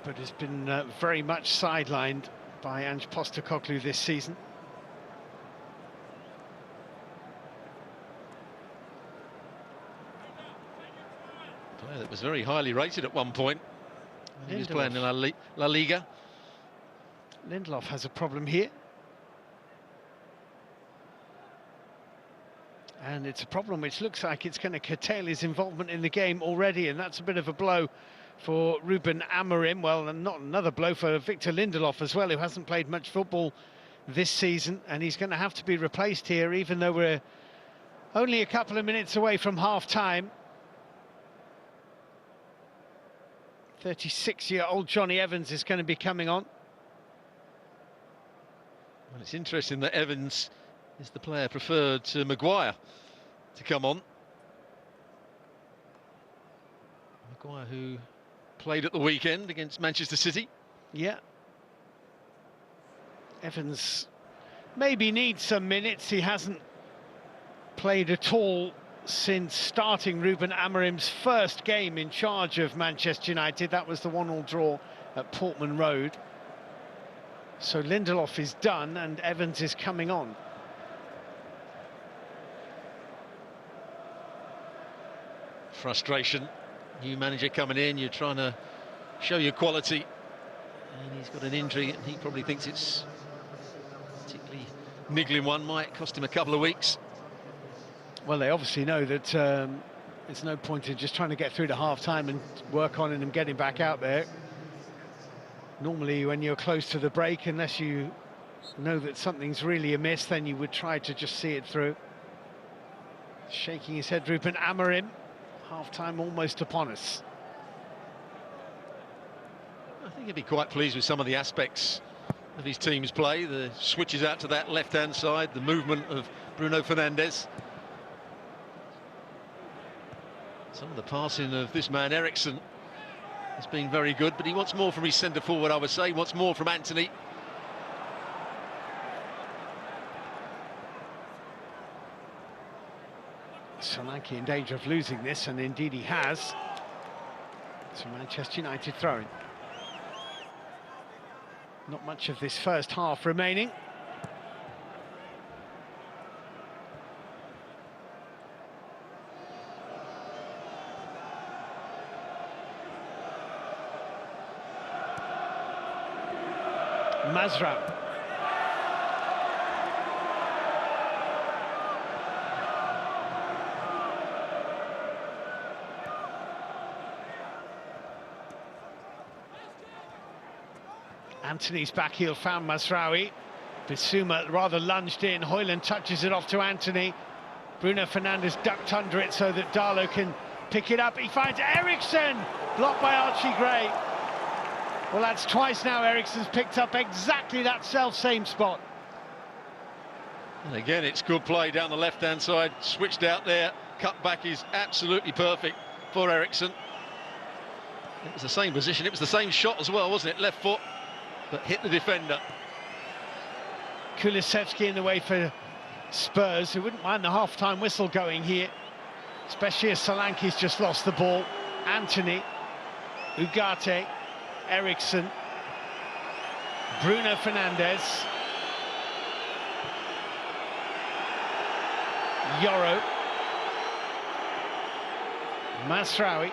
but has been very much sidelined by Angelos Postecoglou this season. Player that was very highly rated at one point. He was playing in La Liga. Lindelof has a problem here. And it's a problem which looks like it's going to curtail his involvement in the game already, and that's a bit of a blow for Ruben Amorim. Well, and not another blow for Victor Lindelof as well, who hasn't played much football this season, and he's going to have to be replaced here, even though we're only a couple of minutes away from half-time. 36-year-old Johnny Evans is going to be coming on. Well, it's interesting that Evans is the player preferred to Maguire to come on. Maguire, who played at the weekend against Manchester City. Yeah. Evans maybe needs some minutes. He hasn't played at all since starting Ruben Amorim's first game in charge of Manchester United. That was the 1-1 draw at Portman Road. So Lindelof is done and Evans is coming on. Frustration. New manager coming in, you're trying to show your quality, and he's got an injury and he probably thinks it's a particularly niggling one, might cost him a couple of weeks. Well, they obviously know that there's no point in just trying to get through to half-time and work on it and getting back out there. Normally, when you're close to the break, unless you know that something's really amiss, then you would try to just see it through. Shaking his head, Ruben Amorim. Half-time almost upon us. I think he'd be quite pleased with some of the aspects of his team's play. The switches out to that left-hand side, the movement of Bruno Fernandes. Some of the passing of this man, Eriksen, has been very good, but he wants more from his centre-forward, I would say. He wants more from Antony. Solanke in danger of losing this, and indeed he has. It's a Manchester United throw-in. Not much of this first half remaining. Mazraoui. Antony's back heel found Mazraoui. Bissouma rather lunged in. Højlund touches it off to Antony. Bruno Fernandes ducked under it so that Darlow can pick it up. He finds Eriksen, blocked by Archie Gray. Well, that's twice now Eriksen's picked up exactly that self-same spot. And again, it's good play down the left-hand side, switched out there. Cut back is absolutely perfect for Eriksen. It was the same position, it was the same shot as well, wasn't it? Left foot, but hit the defender. Kulusevski in the way for Spurs, who wouldn't mind the half-time whistle going here, especially as Solanke's just lost the ball. Antony, Ugarte, Eriksen, Bruno Fernandes, Yoro, Mazraoui,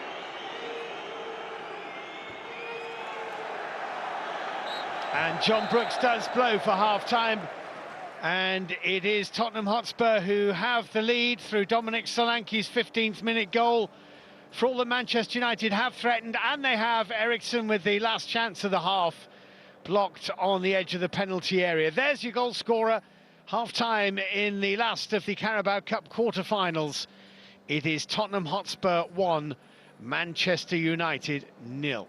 and John Brooks does blow for half-time, and it is Tottenham Hotspur who have the lead through Dominic Solanke's 15th minute goal. For all that Manchester United have threatened, and they have Eriksen with the last chance of the half, blocked on the edge of the penalty area. There's your goal scorer. Half-time in the last of the Carabao Cup quarter-finals. It is Tottenham Hotspur 1, Manchester United 0.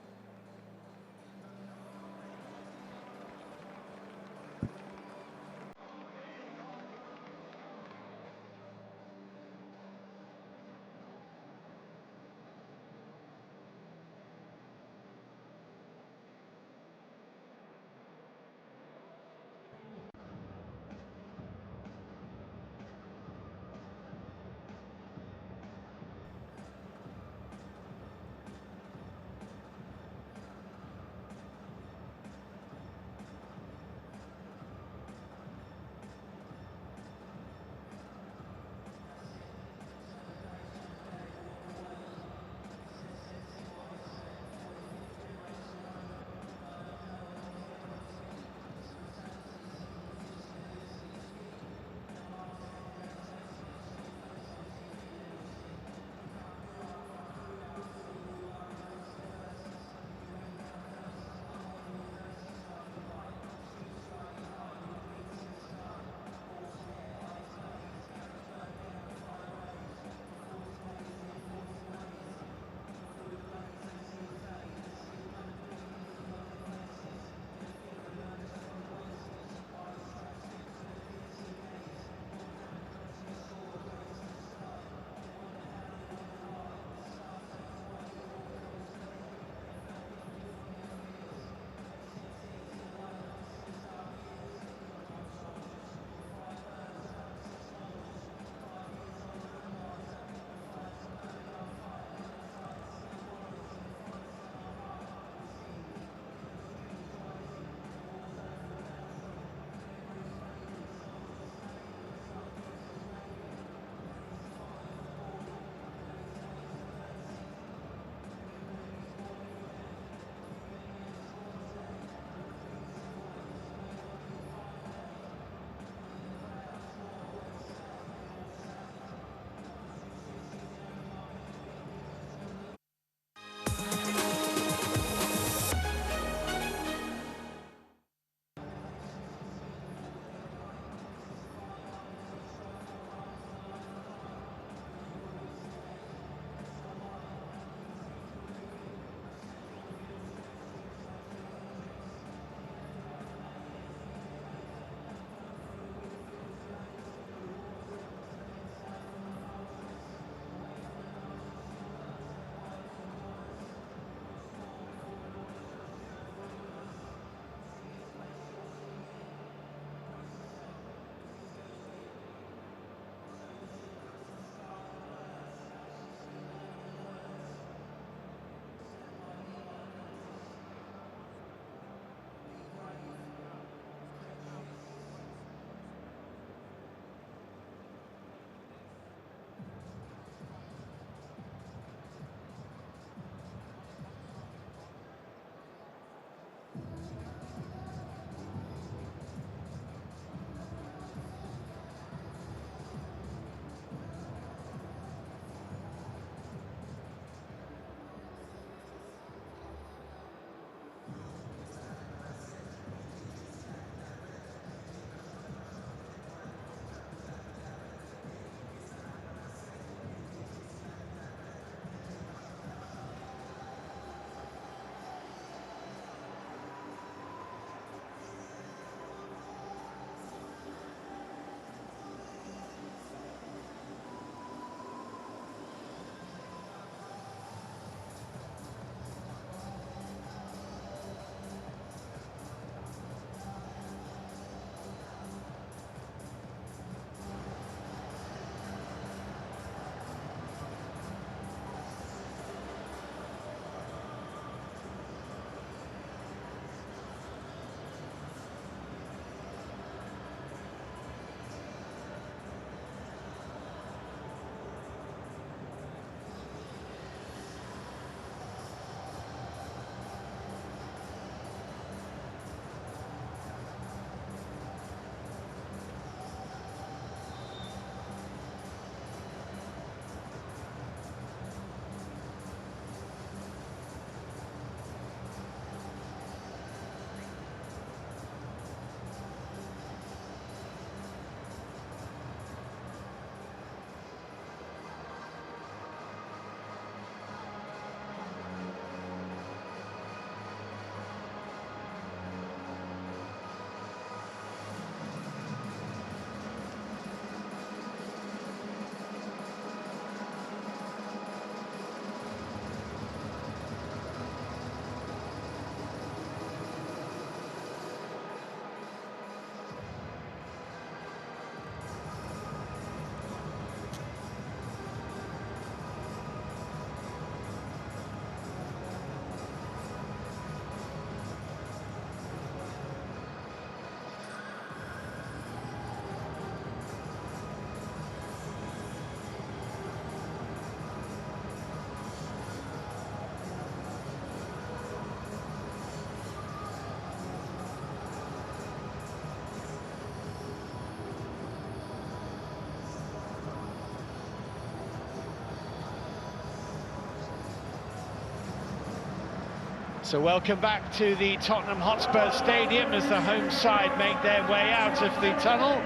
So welcome back to the Tottenham Hotspur Stadium as the home side make their way out of the tunnel,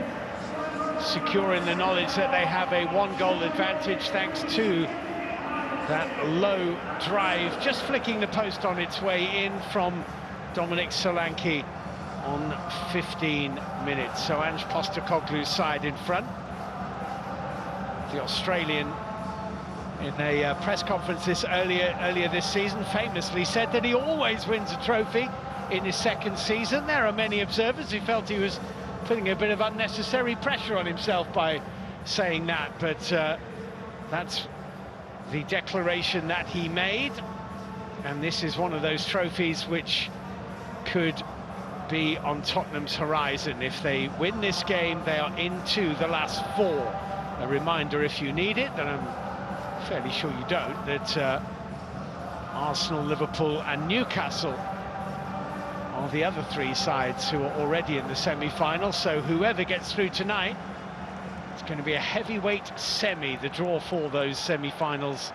securing the knowledge that they have a one-goal advantage thanks to that low drive, just flicking the post on its way in from Dominic Solanke on 15 minutes. So Ange Postecoglou's side in front. The Australian, in a press conference earlier this season, famously said that he always wins a trophy in his second season. There are many observers who felt he was putting a bit of unnecessary pressure on himself by saying that, but that's the declaration that he made, and this is one of those trophies which could be on Tottenham's horizon. If they win this game, they are into the last four. A reminder, if you need it, and I'm fairly sure you don't, that Arsenal, Liverpool and Newcastle are the other three sides who are already in the semi-final, so whoever gets through tonight, it's going to be a heavyweight semi. The draw for those semi-finals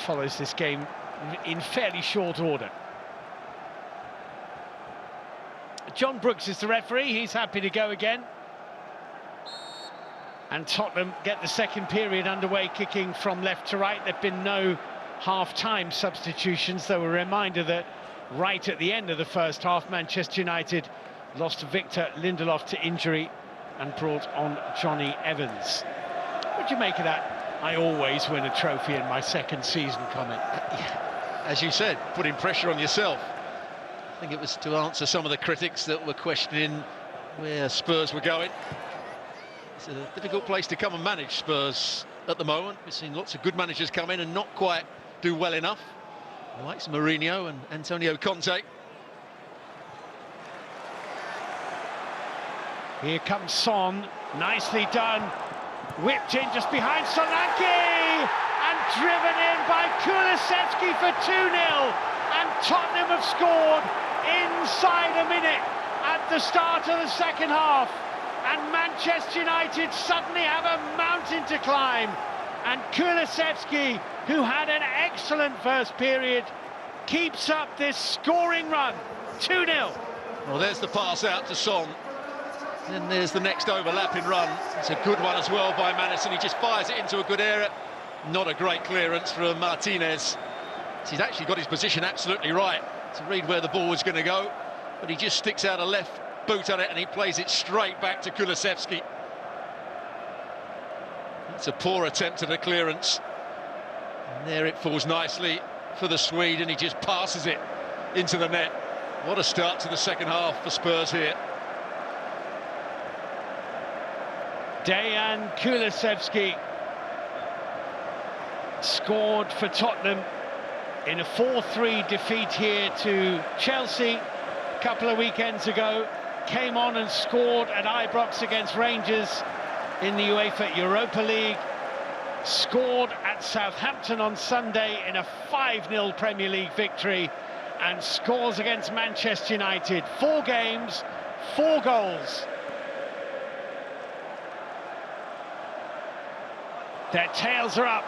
follows this game in fairly short order. John Brooks is the referee. He's happy to go again. And Tottenham get the second period underway, kicking from left to right. There've been no half-time substitutions, though a reminder that right at the end of the first half, Manchester United lost Victor Lindelof to injury and brought on Johnny Evans. What do you make of that "I always win a trophy in my second season" comment? As you said, putting pressure on yourself. I think it was to answer some of the critics that were questioning where Spurs were going. It's a difficult place to come and manage, Spurs, at the moment. We've seen lots of good managers come in and not quite do well enough, the likes of Mourinho and Antonio Conte. Here comes Son, nicely done, whipped in just behind Solanke, and driven in by Kulusevski for 2-0, and Tottenham have scored inside a minute at the start of the second half, and Manchester United suddenly have a mountain to climb, and Kulusevski, who had an excellent first period, keeps up this scoring run. 2-0. Well, there's the pass out to Son. Then there's the next overlapping run. It's a good one as well by Madison. He just fires it into a good area. Not a great clearance from Martinez. He's actually got his position absolutely right to read where the ball was going to go, but he just sticks out a left boot on it and he plays it straight back to Kulusevski. It's a poor attempt at a clearance. And there it falls nicely for the Swede, and he just passes it into the net. What a start to the second half for Spurs here. Dejan Kulusevski scored for Tottenham in a 4-3 defeat here to Chelsea a couple of weekends ago. Came on and scored at Ibrox against Rangers in the UEFA Europa League. Scored at Southampton on Sunday in a 5-0 Premier League victory, and scores against Manchester United. 4 games, 4 goals. Their tails are up.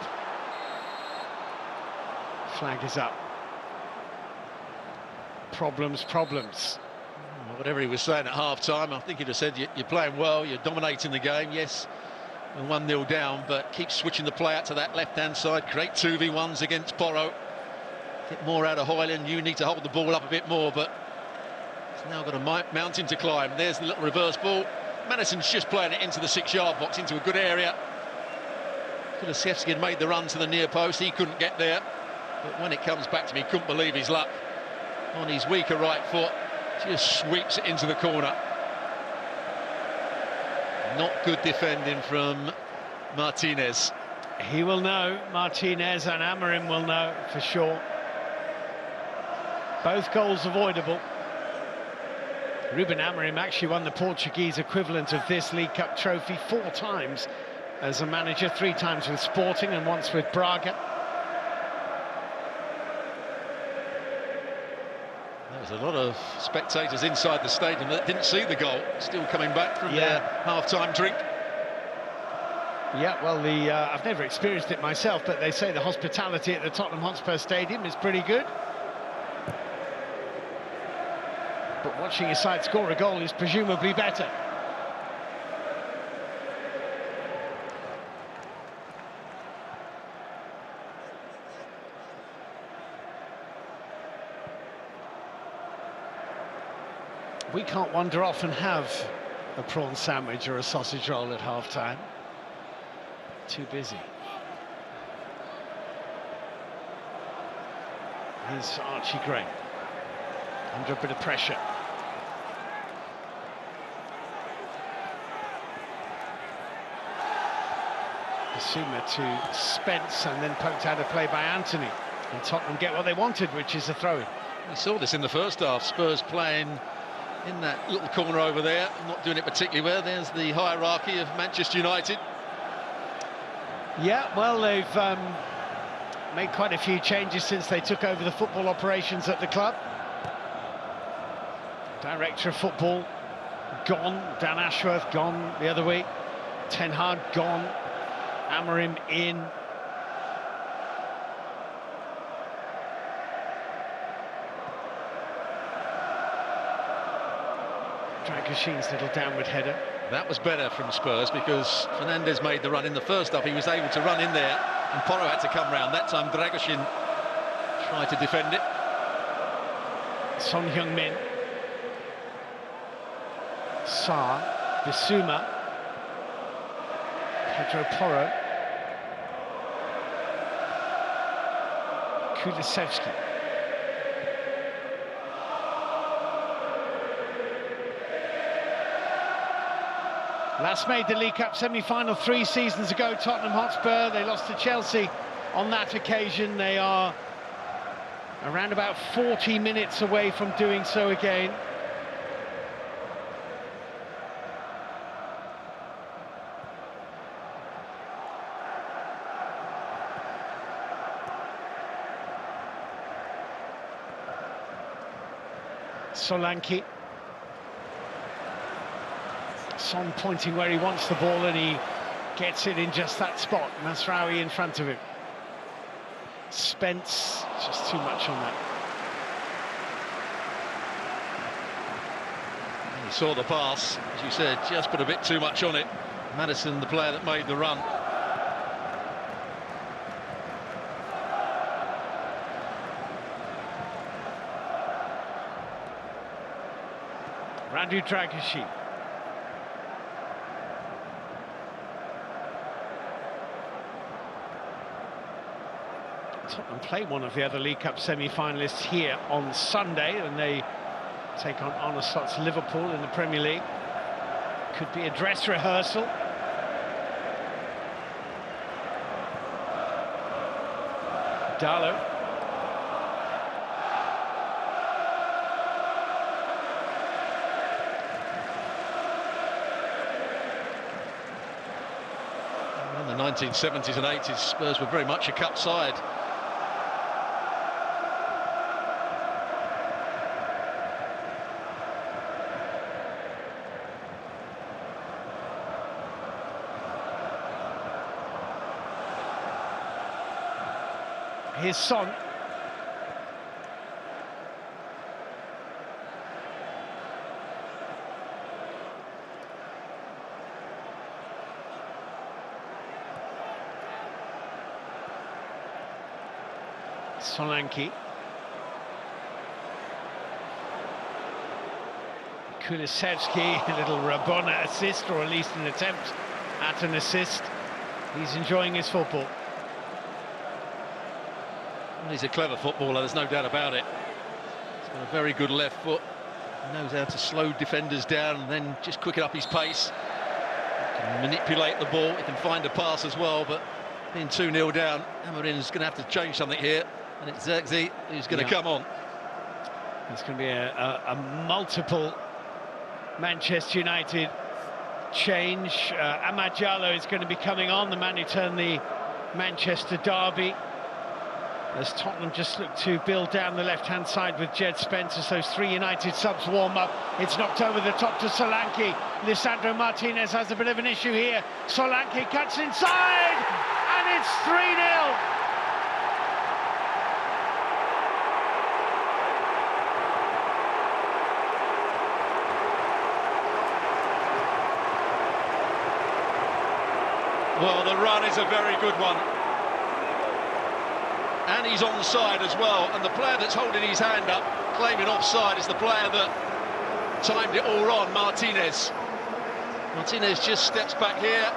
Flag is up. Problems. Whatever he was saying at half-time, I think he'd have said, you're playing well, you're dominating the game, yes, we're 1-0 down, but keep switching the play out to that left-hand side, create 2v1s against Porro. Get more out of Højlund, you need to hold the ball up a bit more, but he's now got a mountain to climb. There's the little reverse ball. Madison's just playing it into the 6-yard box, into a good area. Kulusevski had made the run to the near post, he couldn't get there, but when it comes back to me, he couldn't believe his luck. On his weaker right foot, just sweeps it into the corner. Not good defending from Martinez. He will know, Martinez, and Amorim will know for sure. Both goals avoidable. Ruben Amorim actually won the Portuguese equivalent of this League Cup trophy 4 times as a manager, 3 times with Sporting and once with Braga. There's a lot of spectators inside the stadium that didn't see the goal, still coming back from their half-time drink. Yeah, well, I've never experienced it myself, but they say the hospitality at the Tottenham Hotspur Stadium is pretty good. but watching his side score a goal is presumably better. We can't wander off and have a prawn sandwich or a sausage roll at half-time. Too busy. Here's Archie Gray, under a bit of pressure. Basuma to Spence, and then poked out of play by Anthony. And Tottenham get what they wanted, which is a throw-in. We saw this in the first half, Spurs playing in that little corner over there, not doing it particularly well. There's the hierarchy of Manchester United. Yeah, well, they've made quite a few changes since they took over the football operations at the club. Director of football gone, Dan Ashworth gone the other week, Ten Hag gone, Amorim in. Dragoshin's little downward header. That was better from Spurs because Fernandes made the run in the first half. He was able to run in there and Porro had to come round. That time Dragoshin tried to defend it. Son Heung-min, Sarr, Bissouma, Pedro Porro, Kulusevski. Last made the League Cup semi-final 3 seasons ago, Tottenham Hotspur. They lost to Chelsea on that occasion. They are around about 40 minutes away from doing so again. Solanke. Son pointing where he wants the ball and he gets it in just that spot. Masraoui in front of him. Spence, just too much on that. He saw the pass, as you said, just put a bit too much on it. Maddison, the player that made the run. Radu Dragoshin. Tottenham play one of the other League Cup semi-finalists here on Sunday, and they take on Arne Slot's Liverpool in the Premier League. Could be a dress rehearsal. Darlow. In the 1970s and 80s, Spurs were very much a cup side. Here's Son. Solanke. Kulusevski, a little Rabona assist, or at least an attempt at an assist. He's enjoying his football. He's a clever footballer, there's no doubt about it. He's got a very good left foot. He knows how to slow defenders down and then just quicken up his pace. He can manipulate the ball, he can find a pass as well, but being 2-0 down, Amorim's going to have to change something here, and it's Zirkzee who's going to come on. It's going to be a multiple Manchester United change. Amad Diallo is going to be coming on, the man who turned the Manchester derby. As Tottenham just look to build down the left-hand side with Jed Spence as those 3 United subs warm up. It's knocked over the top to Solanke. Lisandro Martinez has a bit of an issue here. Solanke cuts inside, and it's 3-0. Well, the run is a very good one. And he's onside as well. And the player that's holding his hand up, claiming offside, is the player that timed it all wrong, Martinez. Martinez just steps back here.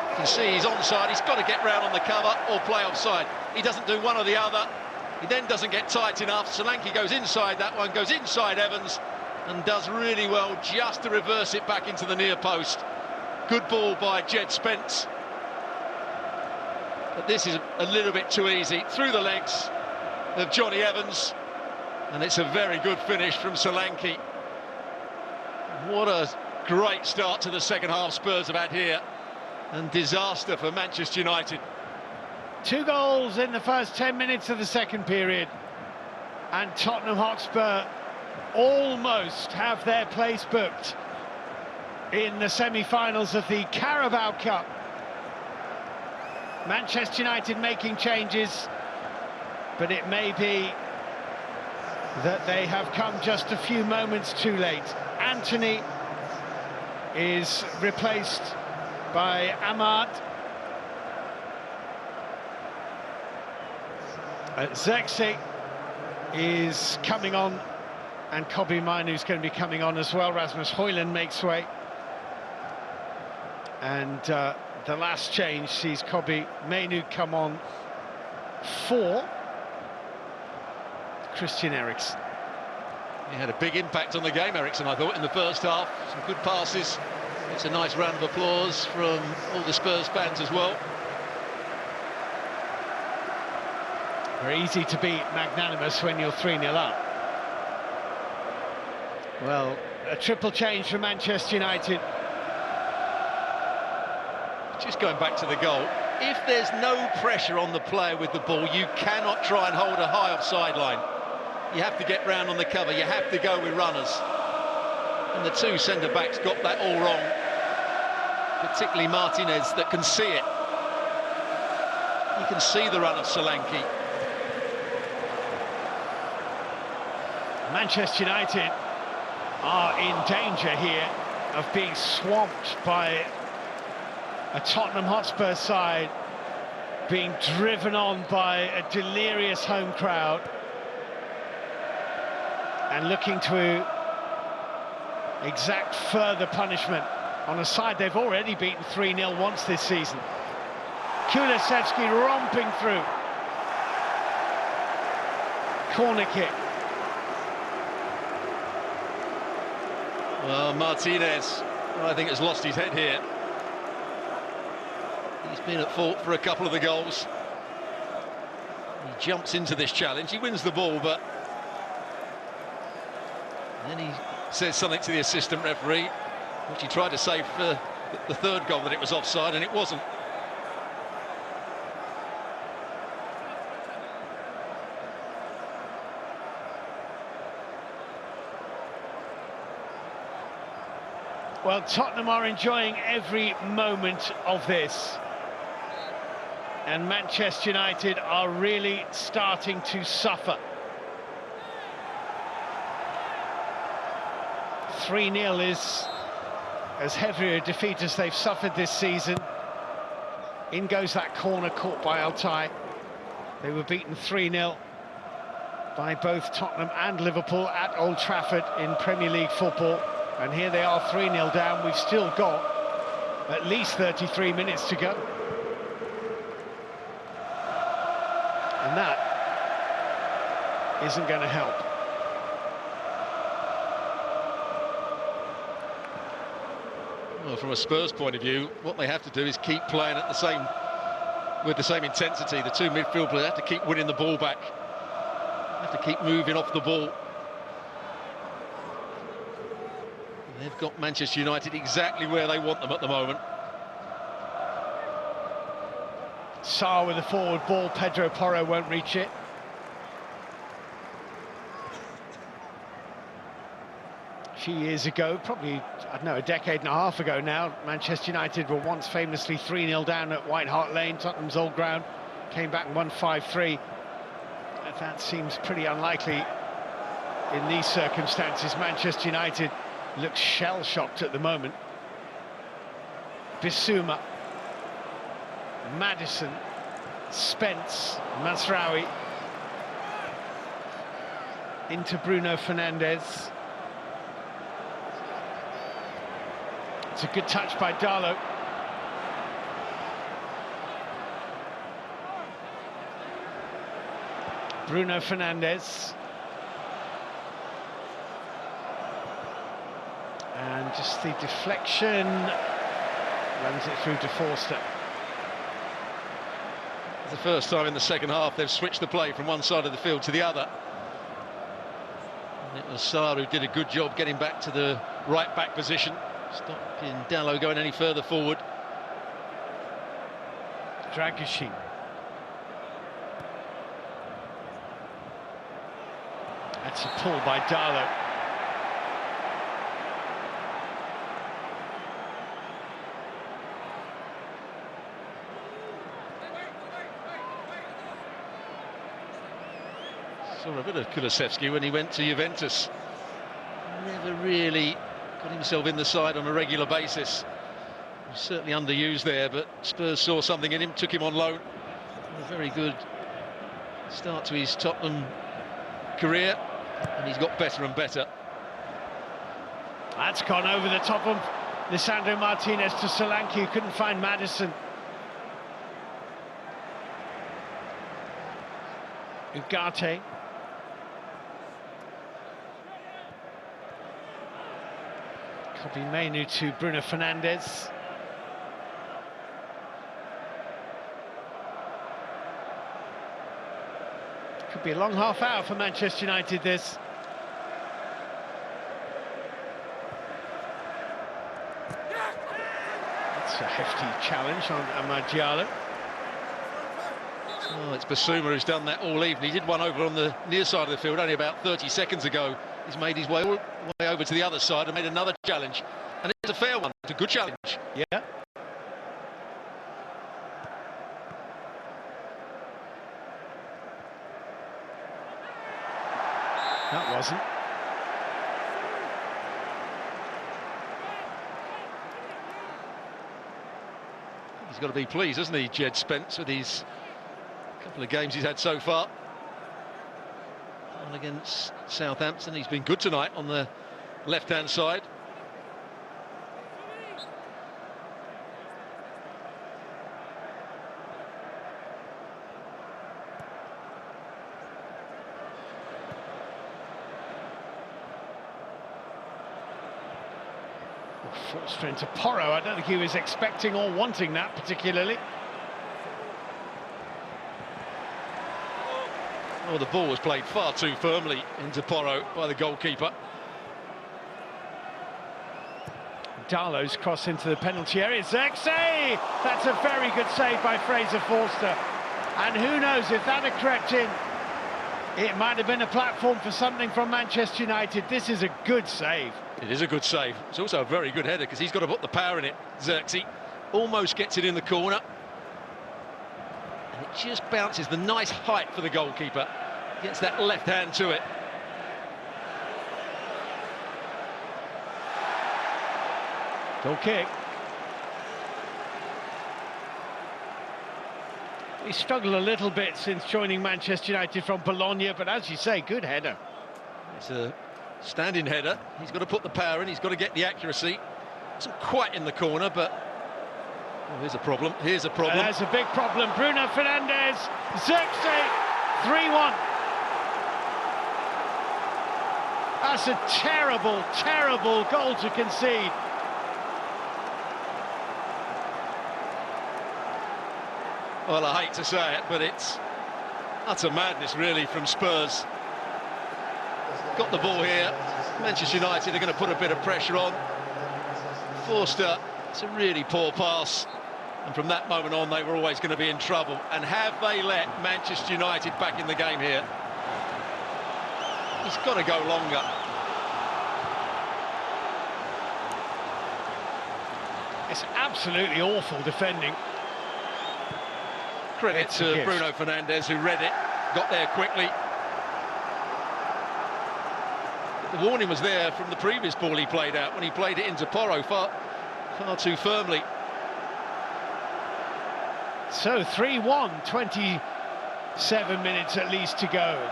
You can see he's onside. He's got to get round on the cover or play offside. He doesn't do one or the other. He then doesn't get tight enough. Solanke goes inside that one, goes inside Evans, and does really well just to reverse it back into the near post. Good ball by Jed Spence. But this is a little bit too easy. Through the legs of Johnny Evans. And it's a very good finish from Solanke. What a great start to the second half Spurs have had here. And disaster for Manchester United. 2 goals in the first 10 minutes of the second period. And Tottenham Hotspur almost have their place booked in the semi-finals of the Carabao Cup. Manchester United making changes, but it may be that they have come just a few moments too late. Anthony is replaced by Ahmad. Zexi is coming on, and Kobbie Mainoo's going to be coming on as well. Rasmus Højlund makes way. And the last change sees Kobbie Mainoo come on for Christian Eriksen. He had a big impact on the game, Eriksen, I thought, in the first half. Some good passes. It's a nice round of applause from all the Spurs fans as well. Very easy to be magnanimous when you're 3-0 up. Well, a triple change for Manchester United. Just going back to the goal, if there's no pressure on the player with the ball, you cannot try and hold a high offside line. You have to get round on the cover, you have to go with runners. And the two centre-backs got that all wrong. Particularly Martinez, that can see it. You can see the run of Solanke. Manchester United are in danger here of being swamped by a Tottenham Hotspur side being driven on by a delirious home crowd and looking to exact further punishment on a side they've already beaten 3-0 once this season. Kulusevski romping through. Corner kick. Well, Martinez, I think, has lost his head here. He's been at fault for a couple of the goals. He jumps into this challenge, he wins the ball, but then he says something to the assistant referee, which he tried to say for the third goal, that it was offside, and it wasn't. Well, Tottenham are enjoying every moment of this. And Manchester United are really starting to suffer. 3-0 is as heavy a defeat as they've suffered this season. In goes that corner caught by Altay. They were beaten 3-0 by both Tottenham and Liverpool at Old Trafford in Premier League football. And here they are 3-0 down. We've still got at least 33 minutes to go. And that isn't going to help. Well, from a Spurs point of view, what they have to do is keep playing at with the same intensity. The two midfield players have to keep winning the ball back. Have to keep moving off the ball. They've got Manchester United exactly where they want them at the moment. Sarr with a forward ball, Pedro Porro won't reach it. A few years ago, probably, I don't know, a decade and a half ago now, Manchester United were once famously 3-0 down at White Hart Lane, Tottenham's old ground, came back and won 5-3. That seems pretty unlikely in these circumstances. Manchester United looks shell-shocked at the moment. Bissouma. Maddison, Spence, Mazraoui. Into Bruno Fernandes. It's a good touch by Darlow. Bruno Fernandes. And just the deflection, runs it through to Forster. It's the first time in the second half they've switched the play from one side of the field to the other. And it was Sarr who did a good job getting back to the right back position, stopping Dalot going any further forward. Dragusin. That's a pull by Darlow. Saw a bit of Kulusevski when he went to Juventus. Never really got himself in the side on a regular basis. He was certainly underused there, but Spurs saw something in him, took him on loan. A very good start to his Tottenham career, and he's got better and better. That's gone over the top of Lisandro Martinez to Solanke, who couldn't find Maddison. Ugarte. Kobe Mainoo to Bruno Fernandes. Could be a long half hour for Manchester United, this. That's a hefty challenge on Amad Diallo. Oh, it's Basuma who's done that all evening. He did one over on the near side of the field only about 30 seconds ago. He's made his way over to the other side and made another challenge. And it's a fair one. It's a good challenge. Yeah. That wasn't. He's got to be pleased, hasn't he, Jed Spence, with his couple of games he's had so far. And against Southampton, he's been good tonight on the left-hand side. Forster into Porro. I don't think he was expecting or wanting that particularly. Oh, the ball was played far too firmly into Porro by the goalkeeper. Darlow's cross into the penalty area. Zirkzee! That's a very good save by Fraser Forster. And who knows, if that had crept in, it might have been a platform for something from Manchester United. This is a good save. It is a good save. It's also a very good header because he's got to put the power in it. Zirkzee almost gets it in the corner. And it just bounces the nice height for the goalkeeper. Gets that left hand to it. Goal kick. He struggled a little bit since joining Manchester United from Bologna, but as you say, good header. It's a standing header. He's got to put the power in, he's got to get the accuracy. It's not quite in the corner, but oh, here's a problem. Here's a problem. There's a big problem. Bruno Fernandes, Zirkzee, 3-1. That's a terrible, terrible goal to concede. Well, I hate to say it, but it's utter madness, really, from Spurs. Got the ball here. Manchester United are going to put a bit of pressure on. Forster, it's a really poor pass. And from that moment on, they were always going to be in trouble. And have they let Manchester United back in the game here? He's got to go longer. It's absolutely awful defending. Credit to Bruno Fernandes, who read it, got there quickly. The warning was there from the previous ball he played out, when he played it into Porro far too firmly. So 3-1, 27 minutes at least to go.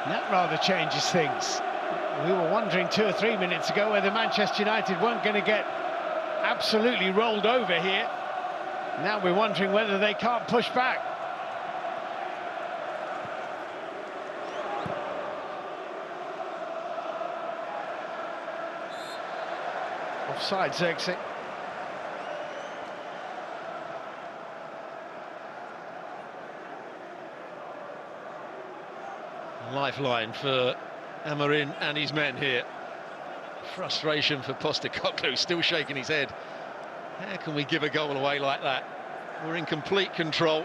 That rather changes things. We were wondering 2 or 3 minutes ago whether Manchester United weren't going to get absolutely rolled over here. Now we're wondering whether they can't push back. Offside, Xerxes. Lifeline for Amorim and his men here. Frustration for Postecoglou, still shaking his head. How can we give a goal away like that? We're in complete control.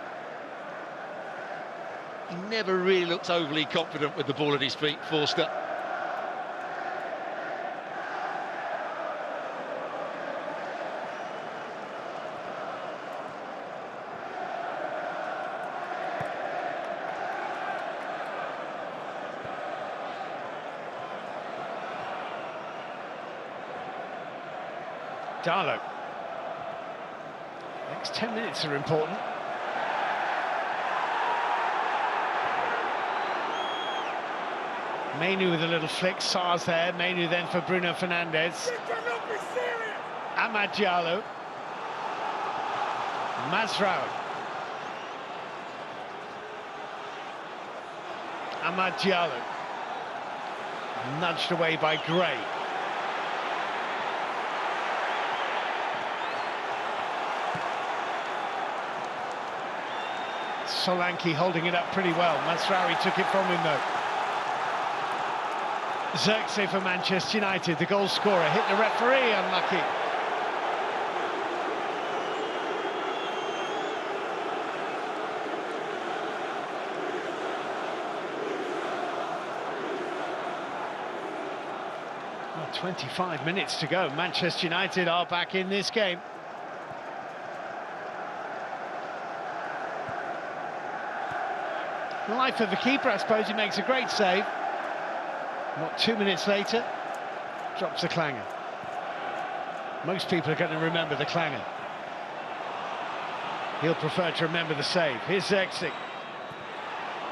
He never really looks overly confident with the ball at his feet, Forster. Darlow. Next 10 minutes are important. Mainu with a little flick, Sarr's there, Mainu then for Bruno Fernandes. Amad Diallo. Mazraoui. Amad Diallo. Nudged away by Gray. Solanke holding it up pretty well. Mazraoui took it from him though. Xerxes for Manchester United, the goal scorer, hit the referee, unlucky. Well, 25 minutes to go. Manchester United are back in this game. Life of the keeper, I suppose. He makes a great save. Not 2 minutes later, drops the clanger. Most people are going to remember the clanger. He'll prefer to remember the save. Here's Xerxes.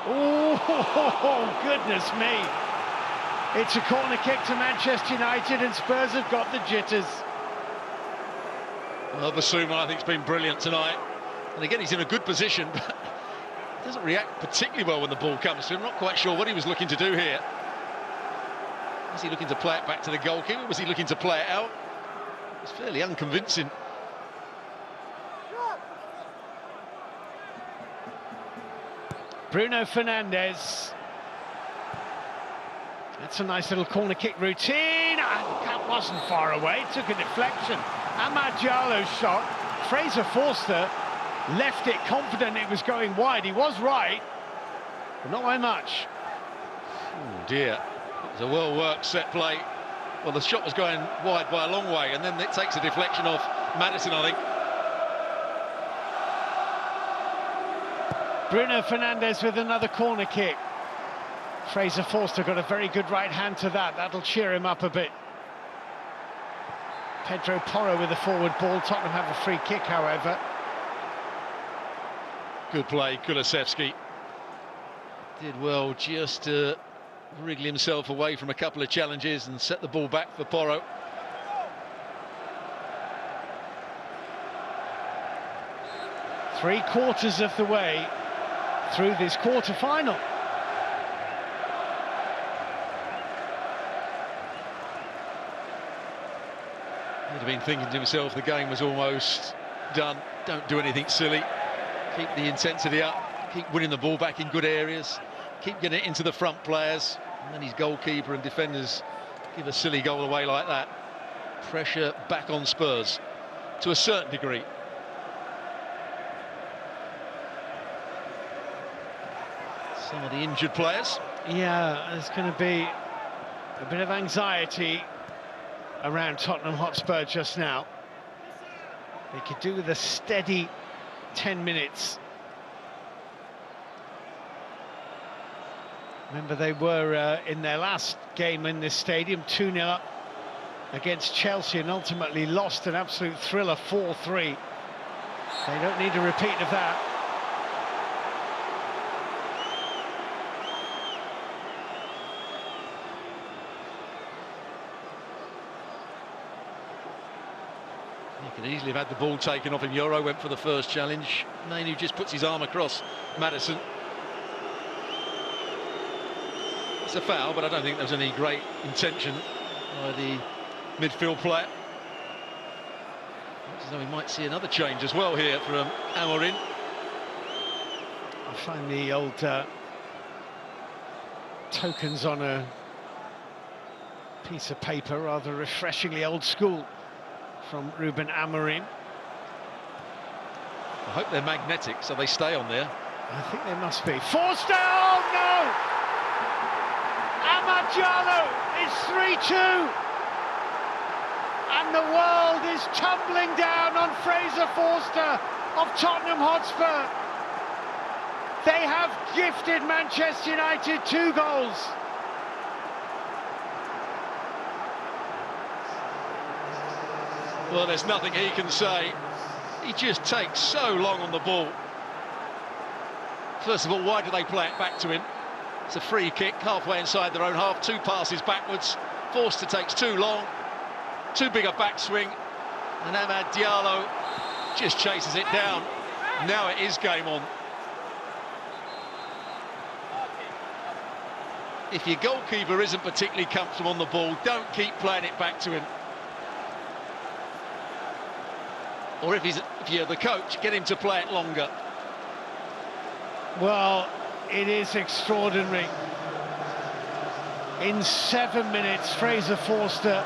Oh, goodness me. It's a corner kick to Manchester United and Spurs have got the jitters. Well, Basuma, I think, has been brilliant tonight. And again, he's in a good position, but doesn't react particularly well when the ball comes to him. Not quite sure what he was looking to do here. Was he looking to play it back to the goalkeeper? Was he looking to play it out? It's fairly unconvincing. Bruno Fernandes. That's a nice little corner kick routine. That wasn't far away. It took a deflection. Amad Diallo's shot. Fraser Forster left it confident it was going wide. He was right, but not by much. Oh dear, it was a well-worked set play. Well, the shot was going wide by a long way, and then it takes a deflection off Maddison, I think. Bruno Fernandes with another corner kick. Fraser Forster got a very good right hand to that. That'll cheer him up a bit. Pedro Porro with the forward ball. Tottenham have a free kick, however. Good play, Kulusevski. Did well just to wriggle himself away from a couple of challenges and set the ball back for Porro. Three-quarters of the way through this quarter-final. He'd have been thinking to himself the game was almost done. Don't do anything silly. Keep the intensity up, keep winning the ball back in good areas, keep getting it into the front players, and then his goalkeeper and defenders give a silly goal away like that. Pressure back on Spurs, to a certain degree. Some of the injured players. Yeah, there's going to be a bit of anxiety around Tottenham Hotspur just now. They could do with a steady 10 minutes. Remember, they were in their last game in this stadium 2-0 up against Chelsea and ultimately lost an absolute thriller 4-3. They don't need a repeat of that. He could easily have had the ball taken off him. Euro went for the first challenge. Manu just puts his arm across Maddison. It's a foul, but I don't think there was any great intention by the midfield player. Looks as though we might see another change as well here from Amorim. I find the old tokens on a piece of paper rather refreshingly old school from Ruben Amorim. I hope they're magnetic so they stay on there. I think they must be. Forced out! Oh no! Angelos is 3-2, and the world is tumbling down on Fraser Forster of Tottenham Hotspur. They have gifted Manchester United 2 goals. Well, there's nothing he can say. He just takes so long on the ball. First of all, why do they play it back to him? It's a free kick, halfway inside their own half, 2 passes backwards. Forster takes too long, too big a backswing, and Amad Diallo just chases it down. Now it is game on. If your goalkeeper isn't particularly comfortable on the ball, don't keep playing it back to him. Or if you're the coach, get him to play it longer. Well, it is extraordinary. In 7 minutes, Fraser Forster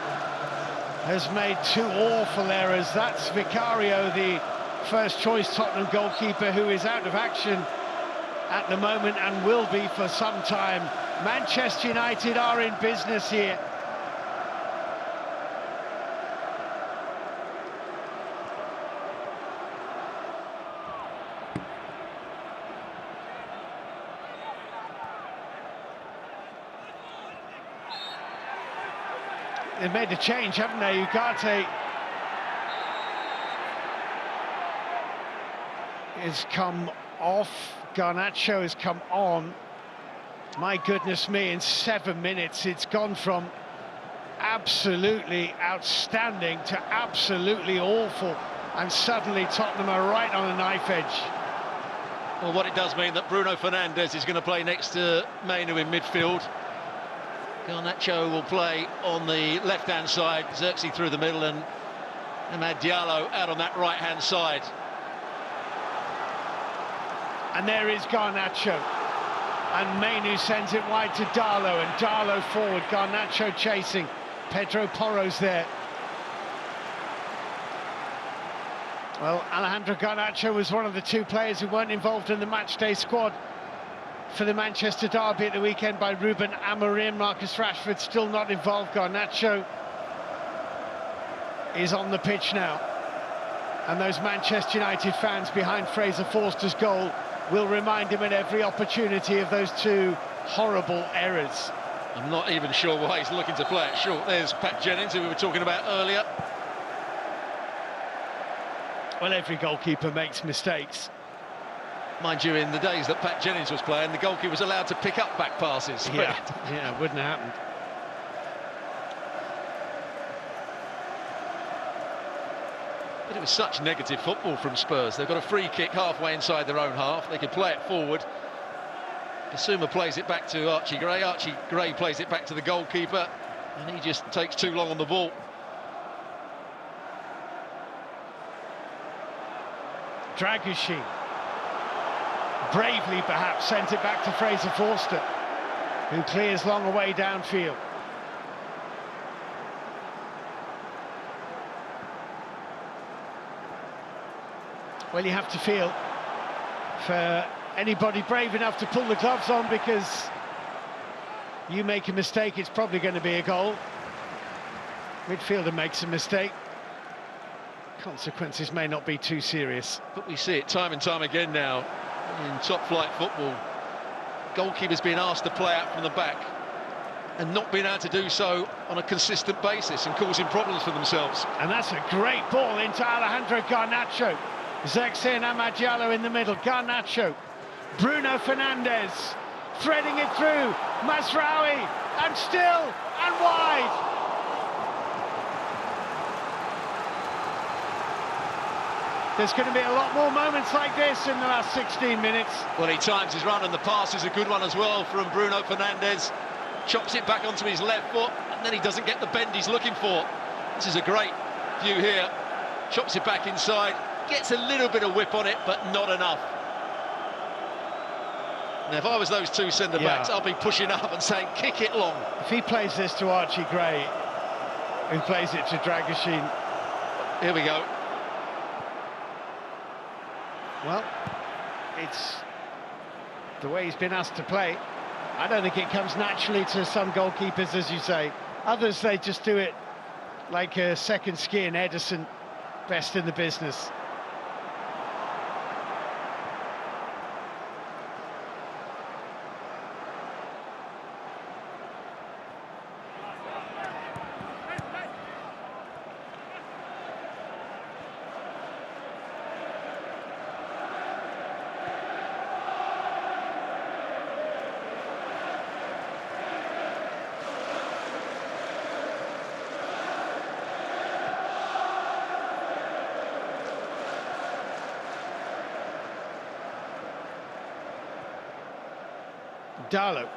has made 2 awful errors. That's Vicario, the first-choice Tottenham goalkeeper, who is out of action at the moment and will be for some time. Manchester United are in business here. They've made a change, haven't they? Ugarte has come off, Garnacho has come on. My goodness me, in 7 minutes it's gone from absolutely outstanding to absolutely awful, and suddenly Tottenham are right on a knife edge. Well, what it does mean that Bruno Fernandes is going to play next to Manu in midfield. Garnacho will play on the left-hand side, Xerxes through the middle, and Amad Diallo out on that right-hand side. And there is Garnacho, and Manu sends it wide to Darlow, and Darlow forward, Garnacho chasing, Pedro Porro's there. Well, Alejandro Garnacho was one of the 2 players who weren't involved in the matchday squad for the Manchester derby at the weekend by Ruben Amorim. Marcus Rashford still not involved. Garnacho is on the pitch now, and those Manchester United fans behind Fraser Forster's goal will remind him at every opportunity of those 2 horrible errors. I'm not even sure why he's looking to play it short. There's Pat Jennings, who we were talking about earlier. Well, every goalkeeper makes mistakes. Mind you, in the days that Pat Jennings was playing, the goalkeeper was allowed to pick up back passes. Yeah, yeah, it wouldn't have happened. But it was such negative football from Spurs. They've got a free kick halfway inside their own half. They could play it forward. Basuma plays it back to Archie Gray. Archie Gray plays it back to the goalkeeper, and he just takes too long on the ball. Dragusin, bravely perhaps, sent it back to Fraser Forster, who clears long away downfield. Well, you have to feel for anybody brave enough to pull the gloves on, because you make a mistake, it's probably going to be a goal. Midfielder makes a mistake, consequences may not be too serious. But we see it time and time again now in top-flight football. Goalkeepers being asked to play out from the back. and not being able to do so on a consistent basis and causing problems for themselves. And that's a great ball into Alejandro Garnacho. Zexi and Amad Diallo in the middle. Garnacho, Bruno Fernandes, threading it through. Mazraoui, and still, and wide. There's going to be a lot more moments like this in the last 16 minutes. Well, he times his run, and the pass is a good one as well from Bruno Fernandes. Chops it back onto his left foot, and then he doesn't get the bend he's looking for. This is a great view here. Chops it back inside, gets a little bit of whip on it, but not enough. Now, if I was those two centre-backs, I'd be pushing up and saying, kick it long. If he plays this to Archie Gray, who plays it to Dragoshin. Here we go. Well, it's the way he's been asked to play. I don't think it comes naturally to some goalkeepers, as you say. Others, they just do it like a second skiing. Ederson, best in the business. Darlow.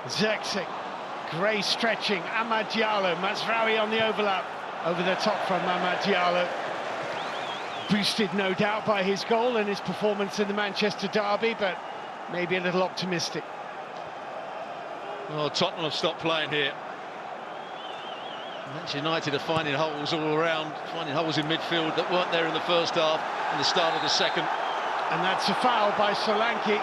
Zexi. Gray stretching. Amad Diallo. Mazraoui on the overlap. Over the top from Amad Diallo. Boosted, no doubt, by his goal and his performance in the Manchester derby, but maybe a little optimistic. Well, Tottenham have stopped playing here. Manchester United are finding holes all around, finding holes in midfield that weren't there in the first half and the start of the second. And that's a foul by Solanke.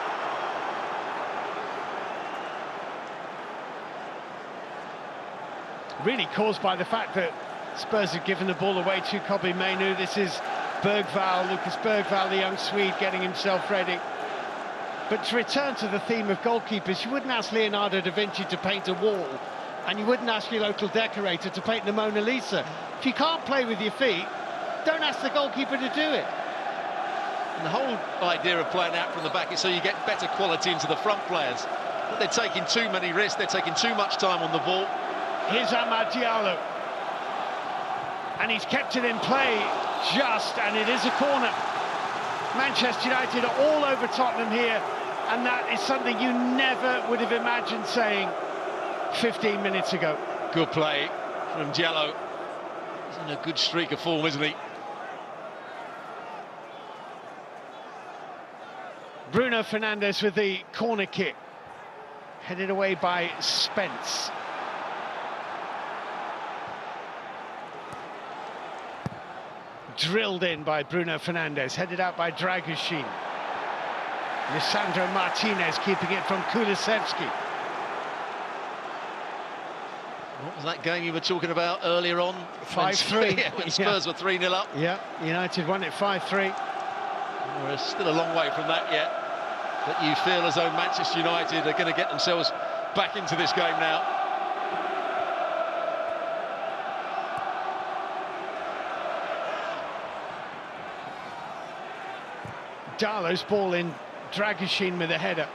Really caused by the fact that Spurs had given the ball away to Kobbie Mainoo. This is Bergvall, Lucas Bergvall, the young Swede, getting himself ready. But to return to the theme of goalkeepers, you wouldn't ask Leonardo da Vinci to paint a wall, and you wouldn't ask your local decorator to paint the Mona Lisa. If you can't play with your feet, don't ask the goalkeeper to do it. And the whole idea of playing out from the back is so you get better quality into the front players. But they're taking too many risks, they're taking too much time on the ball. Here's Amad Diallo. And he's kept it in play just, and it is a corner. Manchester United are all over Tottenham here, and that is something you never would have imagined saying 15 minutes ago. Good play from Diallo. He's in a good streak of form, isn't he? Bruno Fernandes with the corner kick. Headed away by Spence. Drilled in by Bruno Fernandes, headed out by Dragoshin. Lisandro Martinez keeping it from Kulusevski. What was that game you were talking about earlier on? 5-3. When Spurs were 3-0 up. Yeah, United won it 5-3. We're still a long way from that yet. But you feel as though Manchester United are going to get themselves back into this game now. Darlow's ball in, Dragoshin with a header.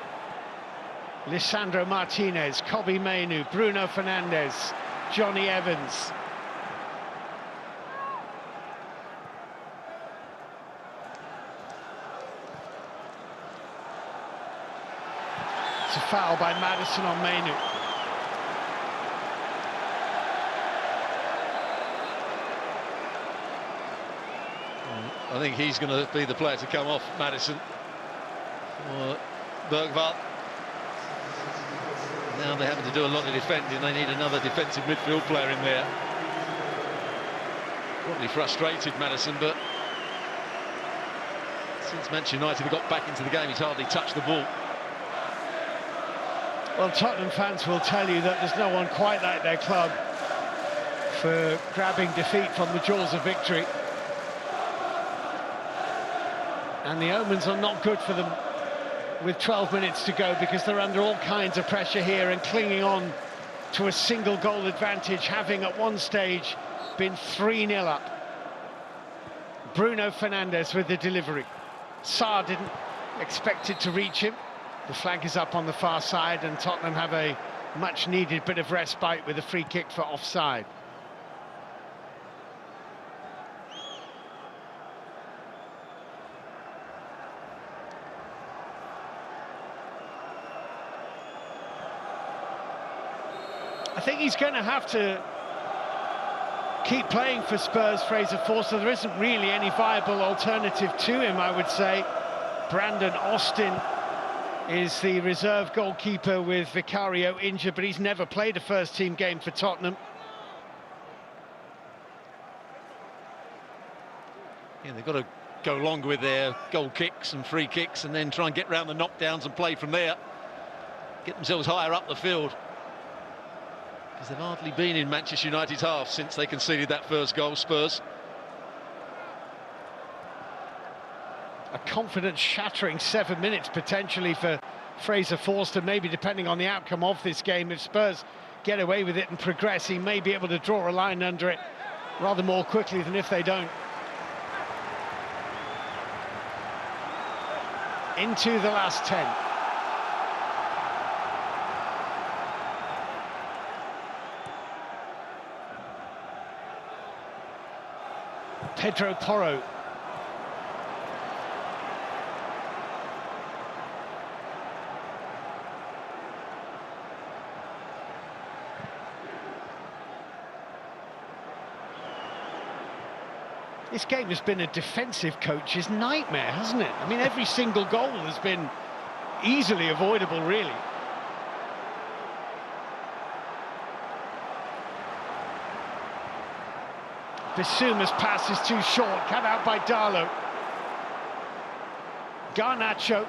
Lisandro Martinez, Kobbie Mainoo, Bruno Fernandes, Johnny Evans. It's a foul by Maddison on Mainoo. I think he's going to be the player to come off, Maddison. Or Bergvall. Now they're having to do a lot of defending. They need another defensive midfield player in there. Probably frustrated, Maddison, but since Manchester United have got back into the game, he's hardly touched the ball. Well, Tottenham fans will tell you that there's no one quite like their club for grabbing defeat from the jaws of victory. And the omens are not good for them with 12 minutes to go, because they're under all kinds of pressure here and clinging on to a single goal advantage, having at one stage been 3-0 up. Bruno Fernandes with the delivery. Sarr didn't expect it to reach him. The flag is up on the far side, and Tottenham have a much-needed bit of respite with a free kick for offside. I think he's going to have to keep playing for Spurs, Fraser Forster. There isn't really any viable alternative to him, I would say. Brandon Austin is the reserve goalkeeper with Vicario injured, but he's never played a first-team game for Tottenham. Yeah, they've got to go longer with their goal kicks and free kicks, and then try and get round the knockdowns and play from there. Get themselves higher up the field. Because they've hardly been in Manchester United's half since they conceded that first goal, Spurs. A confidence-shattering 7 minutes potentially for Fraser Forster, maybe depending on the outcome of this game. If Spurs get away with it and progress, he may be able to draw a line under it rather more quickly than if they don't. Into the last 10. Pedro Porro. This game has been a defensive coach's nightmare, hasn't it? I mean, every single goal has been easily avoidable, really. Bissouma's pass is too short, cut out by Darlow. Garnacho.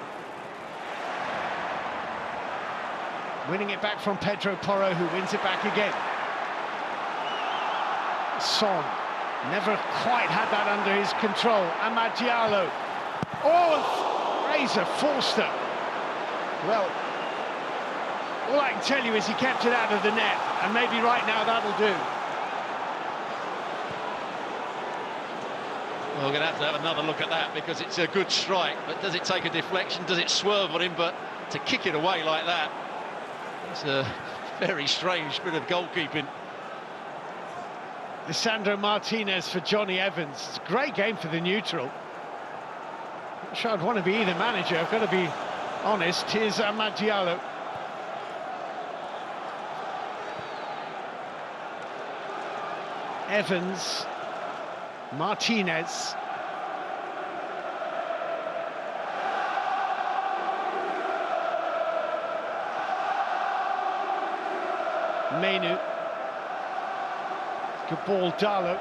Winning it back from Pedro Porro, who wins it back again. Son. Never quite had that under his control. Amad Diallo. Oh, Fraser Forster. Well, all I can tell you is he kept it out of the net, and maybe right now that'll do. Well, we're going to have another look at that, because it's a good strike, but does it take a deflection? Does it swerve on him? But to kick it away like that, it's a very strange bit of goalkeeping. Lisandro Martinez for Johnny Evans. It's a great game for the neutral. Not sure I'd want to be either manager, I've got to be honest. Here's Amad Diallo. Evans. Martinez. Menu. Good ball, Darlow.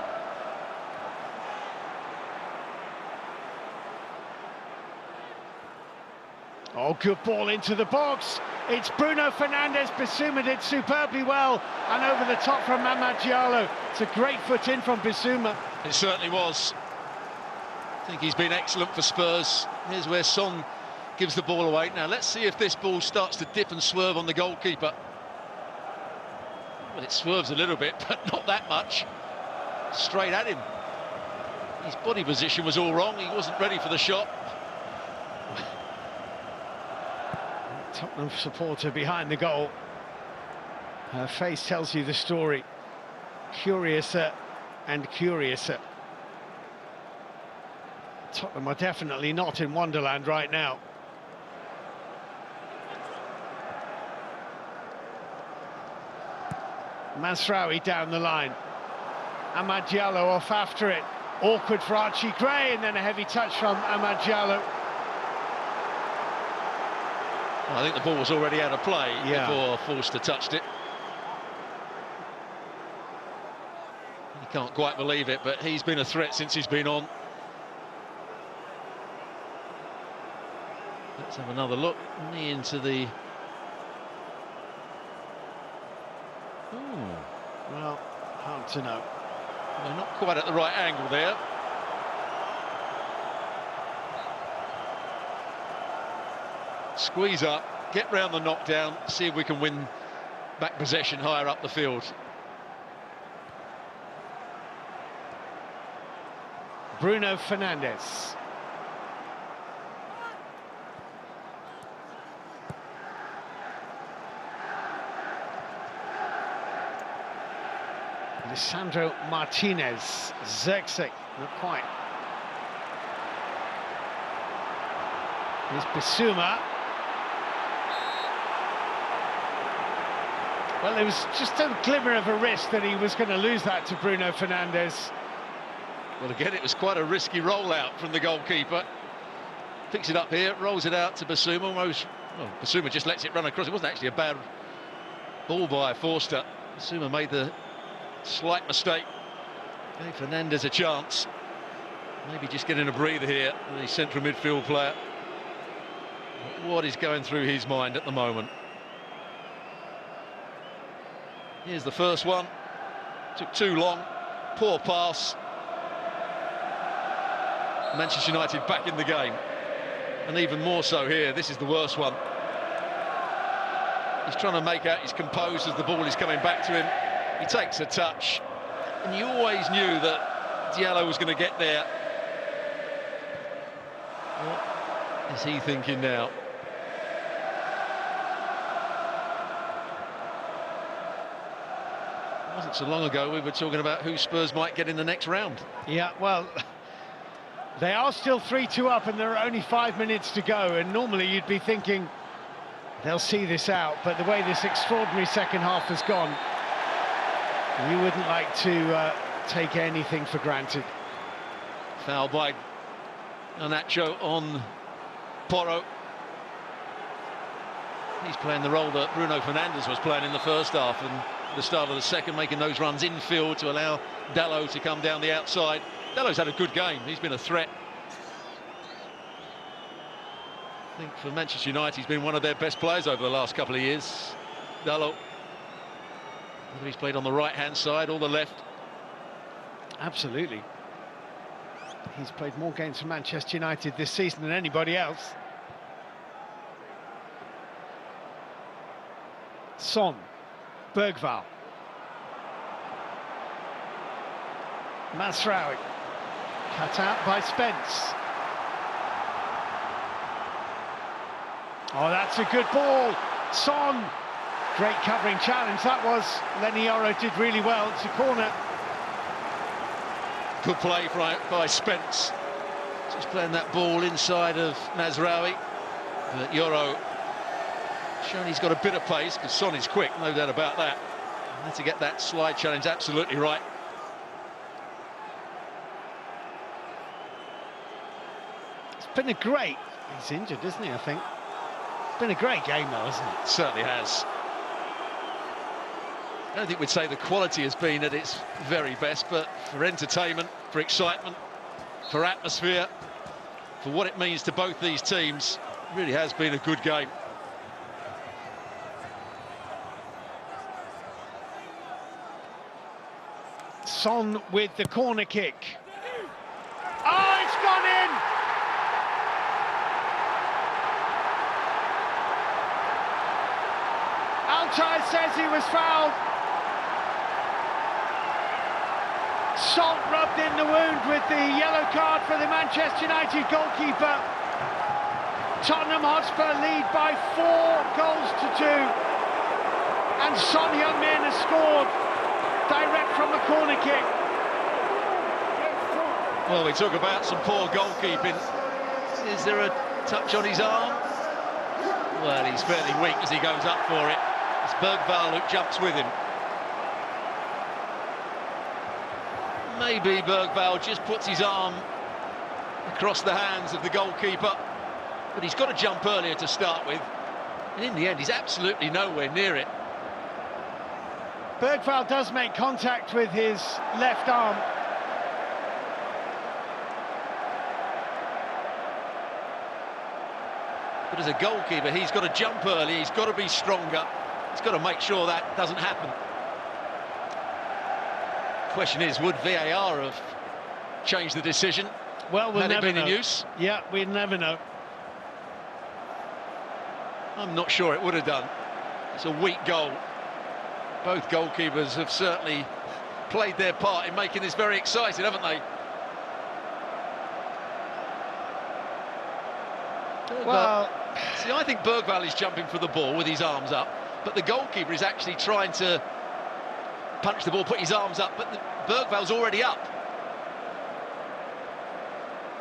Oh, good ball into the box. It's Bruno Fernandes. Bissouma did superbly well, and over the top from Amad Diallo. It's a great foot in from Bissouma. It certainly was. I think he's been excellent for Spurs. Here's where Son gives the ball away. Now let's see if this ball starts to dip and swerve on the goalkeeper. Well, it swerves a little bit, but not that much. Straight at him. His body position was all wrong. He wasn't ready for the shot. Tottenham supporter behind the goal. Her face tells you the story. Curiouser and curiouser. Tottenham are definitely not in Wonderland right now. Mazraoui down the line. Amad Diallo off after it. Awkward for Archie Gray, and then a heavy touch from Amad Diallo. Well, I think the ball was already out of play before Forster touched it. You can't quite believe it, but he's been a threat since he's been on. Let's have another look. Knee into the... Well, hard to know. They're not quite at the right angle there. squeeze up, get round the knockdown, see if we can win back possession higher up the field. Bruno Fernandes. Lisandro Martinez. Zirkzee, not quite. Here's Bissouma. Well, there was just a glimmer of a risk that he was going to lose that to Bruno Fernandes. Well, again, it was quite a risky rollout from the goalkeeper. Picks it up here, rolls it out to Bissouma. Almost, well, Bissouma just lets it run across. It wasn't actually a bad ball by Forster. Bissouma made the slight mistake. Gave Fernandes a chance. Maybe just getting a breather here, the central midfield player. What is going through his mind at the moment? Here's the first one. Took too long. Poor pass. Manchester United back in the game. And even more so here. This is the worst one. He's trying to make out he's composed as the ball is coming back to him. He takes a touch. And you always knew that Diallo was going to get there. What is he thinking now? It wasn't so long ago we were talking about who Spurs might get in the next round. Yeah, well, they are still 3-2 up and there are only 5 minutes to go, and normally you'd be thinking they'll see this out, but the way this extraordinary second half has gone, you wouldn't like to take anything for granted. Foul by Nacho on Porro. He's playing the role that Bruno Fernandes was playing in the first half, and at the start of the second, making those runs infield to allow Dalot to come down the outside. Dalot's had a good game. He's been a threat. I think for Manchester United, he's been one of their best players over the last couple of years. Dalot. Whether he's played on the right-hand side or the left. Absolutely. He's played more games for Manchester United this season than anybody else. Son. Bergvall. Masraoui. Cut out by Spence. Oh, that's a good ball. Son. Great covering challenge that was. Lenny Yoro did really well. It's a corner. Good play by Spence. Just playing that ball inside of Masraoui. But Yoro showing he's got a bit of pace, because Son is quick, no doubt about that. And had to get that slide challenge absolutely right. It's been a great... He's injured, isn't he, I think? It's been a great game, though, hasn't it? It certainly has. I don't think we'd say the quality has been at its very best, but for entertainment, for excitement, for atmosphere, for what it means to both these teams, it really has been a good game. Son with the corner kick. Oh, it's gone in! Altay says he was fouled. Salt rubbed in the wound with the yellow card for the Manchester United goalkeeper. Tottenham Hotspur lead by 4 goals to 2. And Son Heung-min has scored direct from the corner kick. Well, we talk about some poor goalkeeping. Is there a touch on his arm? Well, he's fairly weak as he goes up for it. It's Bergvall who jumps with him. Maybe Bergvall just puts his arm across the hands of the goalkeeper, but he's got to jump earlier to start with. And in the end, he's absolutely nowhere near it. Bergvall does make contact with his left arm. But as a goalkeeper, he's got to jump early, he's got to be stronger, he's got to make sure that doesn't happen. Question is, would VAR have changed the decision? Well, we'll had never it been know. in use? Yeah, we'll never know. I'm not sure it would have done. It's a weak goal. Both goalkeepers have certainly played their part in making this very exciting, haven't they? Well, see, I think Bergvall is jumping for the ball with his arms up, but the goalkeeper is actually trying to punch the ball, put his arms up, but Bergvall's already up.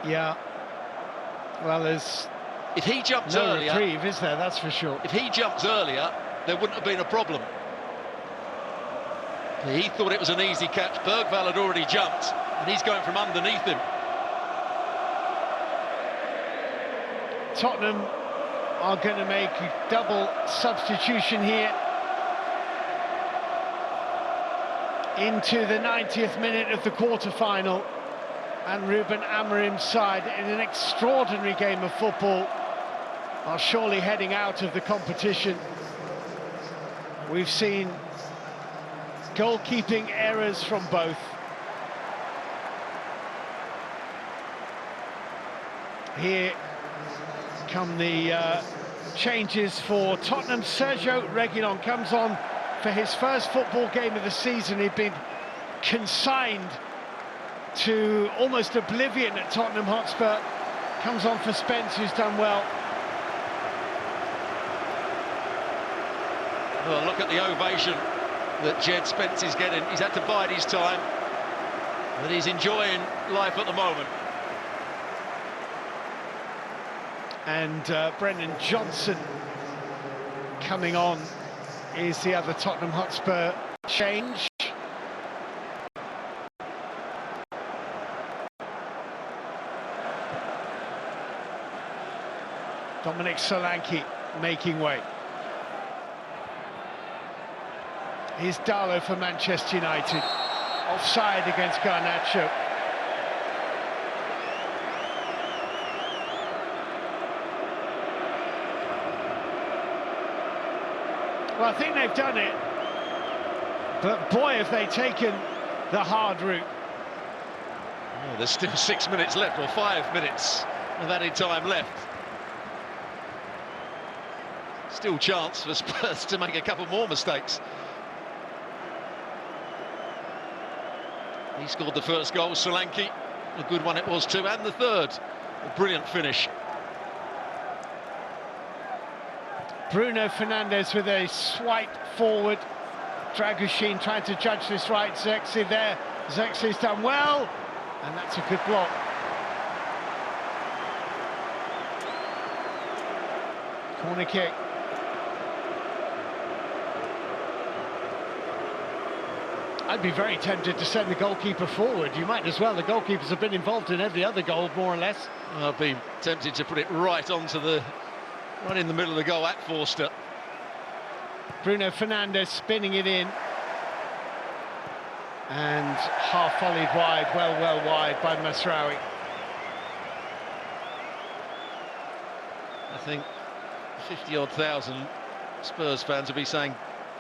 Yeah. Well, there's if he jumped no earlier, reprieve, is there? That's for sure. If he jumped earlier, there wouldn't have been a problem. He thought it was an easy catch. Bergvall had already jumped, and he's going from underneath him. Tottenham are going to make a double substitution here. Into the 90th minute of the quarter-final, and Ruben Amorim's side, in an extraordinary game of football, are surely heading out of the competition. We've seen goalkeeping errors from both. Here come the changes for Tottenham. Sergio Reguilon comes on for his first football game of the season. He'd been consigned to almost oblivion at Tottenham Hotspur. Comes on for Spence, who's done well. Well, look at the ovation that Jed Spence is getting. He's had to bide his time, but he's enjoying life at the moment. And Brennan Johnson coming on is the other Tottenham Hotspur change. Dominic Solanke making way. Here's Darlow for Manchester United. Offside against Garnacho. Well, I think they've done it, but boy, have they taken the hard route. Oh, there's still 6 minutes left, or 5 minutes of added time left. Still chance for Spurs to make a couple more mistakes. He scored the first goal, Solanke. A good one it was too, and the third. A brilliant finish. Bruno Fernandes with a swipe forward. Dragoshin trying to judge this right. Zexi there. Zexi's done well, and that's a good block. Corner kick. I'd be very tempted to send the goalkeeper forward. You might as well. The goalkeepers have been involved in every other goal, more or less. I'd be tempted to put it right in the middle of the goal at Forster. Bruno Fernandes spinning it in. And half volleyed wide, well wide by Masraoui. I think 50-odd thousand Spurs fans will be saying,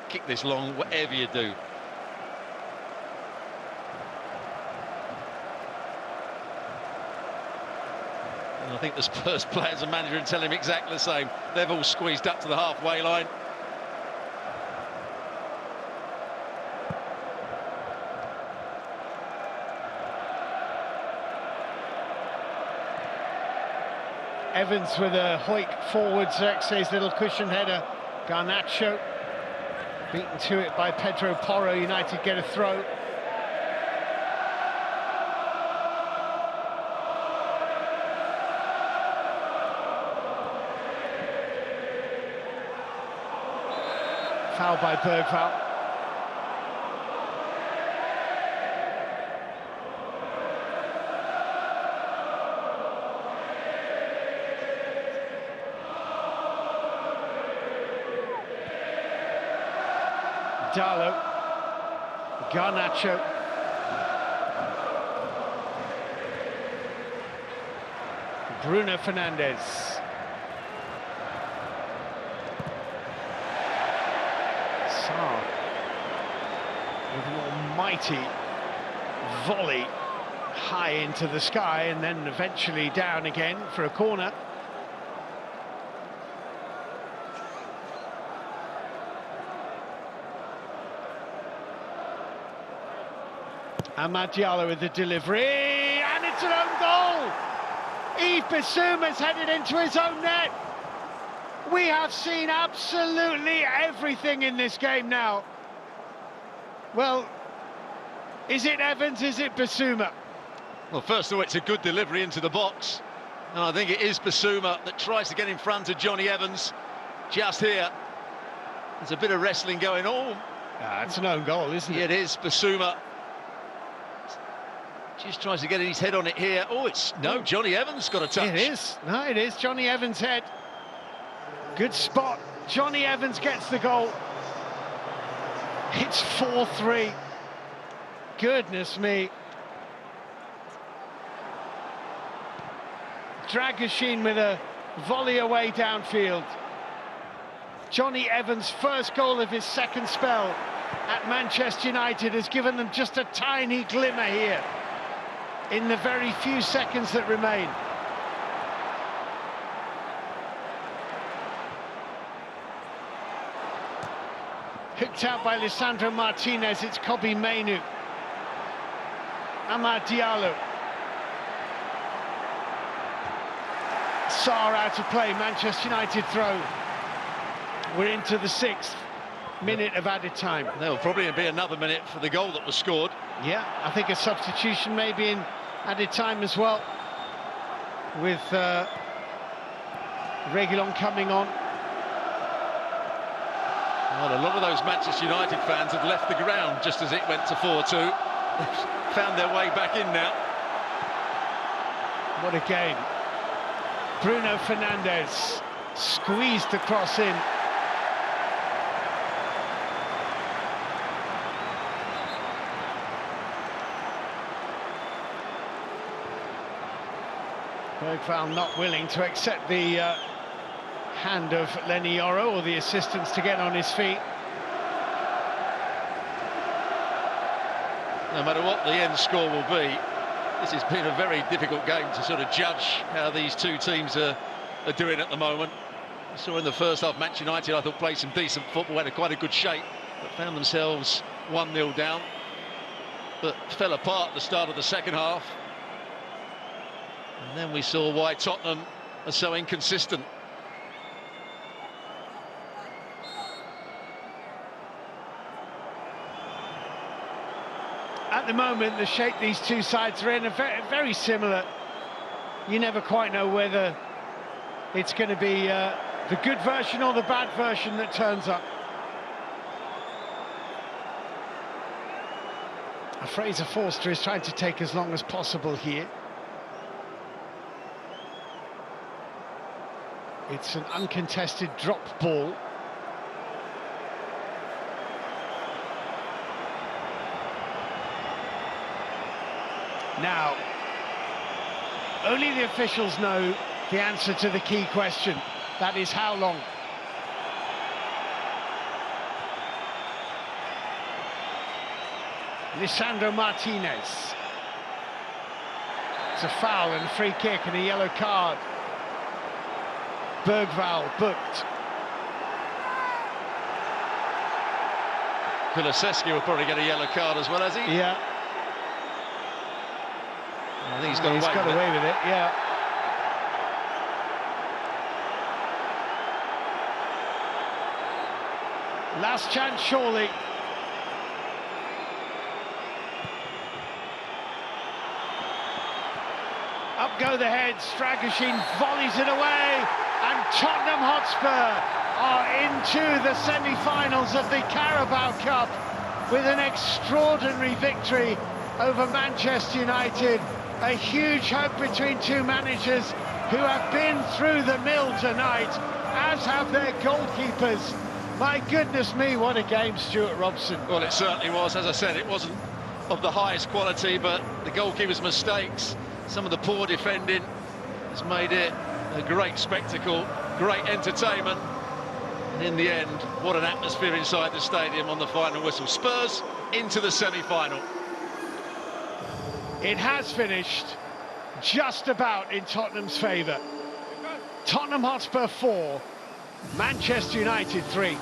kick this long, whatever you do. And I think the Spurs players and manager are telling him exactly the same. They've all squeezed up to the halfway line. Evans with a hoik forward, Xerxes little cushion header. Garnacho beaten to it by Pedro Porro. United get a throw. Foul by Bergvall. Darlow, Garnacho, Bruno Fernandes. Sarr with an almighty volley high into the sky and then eventually down again for a corner. Amad Diallo with the delivery, and it's an own goal! Yves Bissouma's headed into his own net. We have seen absolutely everything in this game now. Well, is it Evans, is it Bissouma? Well, first of all, it's a good delivery into the box. And I think it is Bissouma that tries to get in front of Johnny Evans. Just here. There's a bit of wrestling going on. It's an own goal, isn't it? It is Bissouma. Just tries to get his head on it here. Oh, it's... No, Johnny Evans got a touch. It is. No, it is Johnny Evans' head. Good spot. Johnny Evans gets the goal. It's 4-3. Goodness me. Dragoshin with a volley away downfield. Johnny Evans' first goal of his second spell at Manchester United has given them just a tiny glimmer here in the very few seconds that remain. Hooked out by Lisandro Martinez, it's Kobbie Mainoo. Amad Diallo. Sarr out of play, Manchester United throw. We're into the 6th minute of added time. There'll probably be another minute for the goal that was scored. Yeah, I think a substitution maybe in added time as well, with Reguilon coming on. Well, a lot of those Manchester United fans had left the ground just as it went to 4-2. Found their way back in now. What a game. Bruno Fernandes squeezed the cross in. Bergvall not willing to accept the hand of Lenny Yoro or the assistance to get on his feet. No matter what the end score will be, this has been a very difficult game to sort of judge how these two teams are doing at the moment. I saw in the first half, Manchester United, I thought, played some decent football, had quite a good shape, but found themselves 1-0 down. But fell apart at the start of the second half. And then we saw why Tottenham are so inconsistent. At the moment, the shape these two sides are in are very similar. You never quite know whether it's going to be the good version or the bad version that turns up. Fraser Forster is trying to take as long as possible here. It's an uncontested drop ball. Now, only the officials know the answer to the key question. That is how long. Lisandro Martinez. It's a foul and a free kick and a yellow card. Bergvall booked. Kulusevski will probably get a yellow card as well, has he? Yeah. I think he's got away with it, yeah. Last chance, surely. Up go the heads, Dragoshin volleys it away, and Tottenham Hotspur are into the semi-finals of the Carabao Cup with an extraordinary victory over Manchester United. A huge hope between two managers who have been through the mill tonight, as have their goalkeepers. My goodness me, what a game, Stuart Robson. Well, it certainly was. As I said, it wasn't of the highest quality, but the goalkeeper's mistakes, some of the poor defending, has made it a great spectacle, great entertainment. And in the end, what an atmosphere inside the stadium on the final whistle. Spurs into the semi-final. It has finished just about in Tottenham's favour. Tottenham Hotspur 4, Manchester United 3.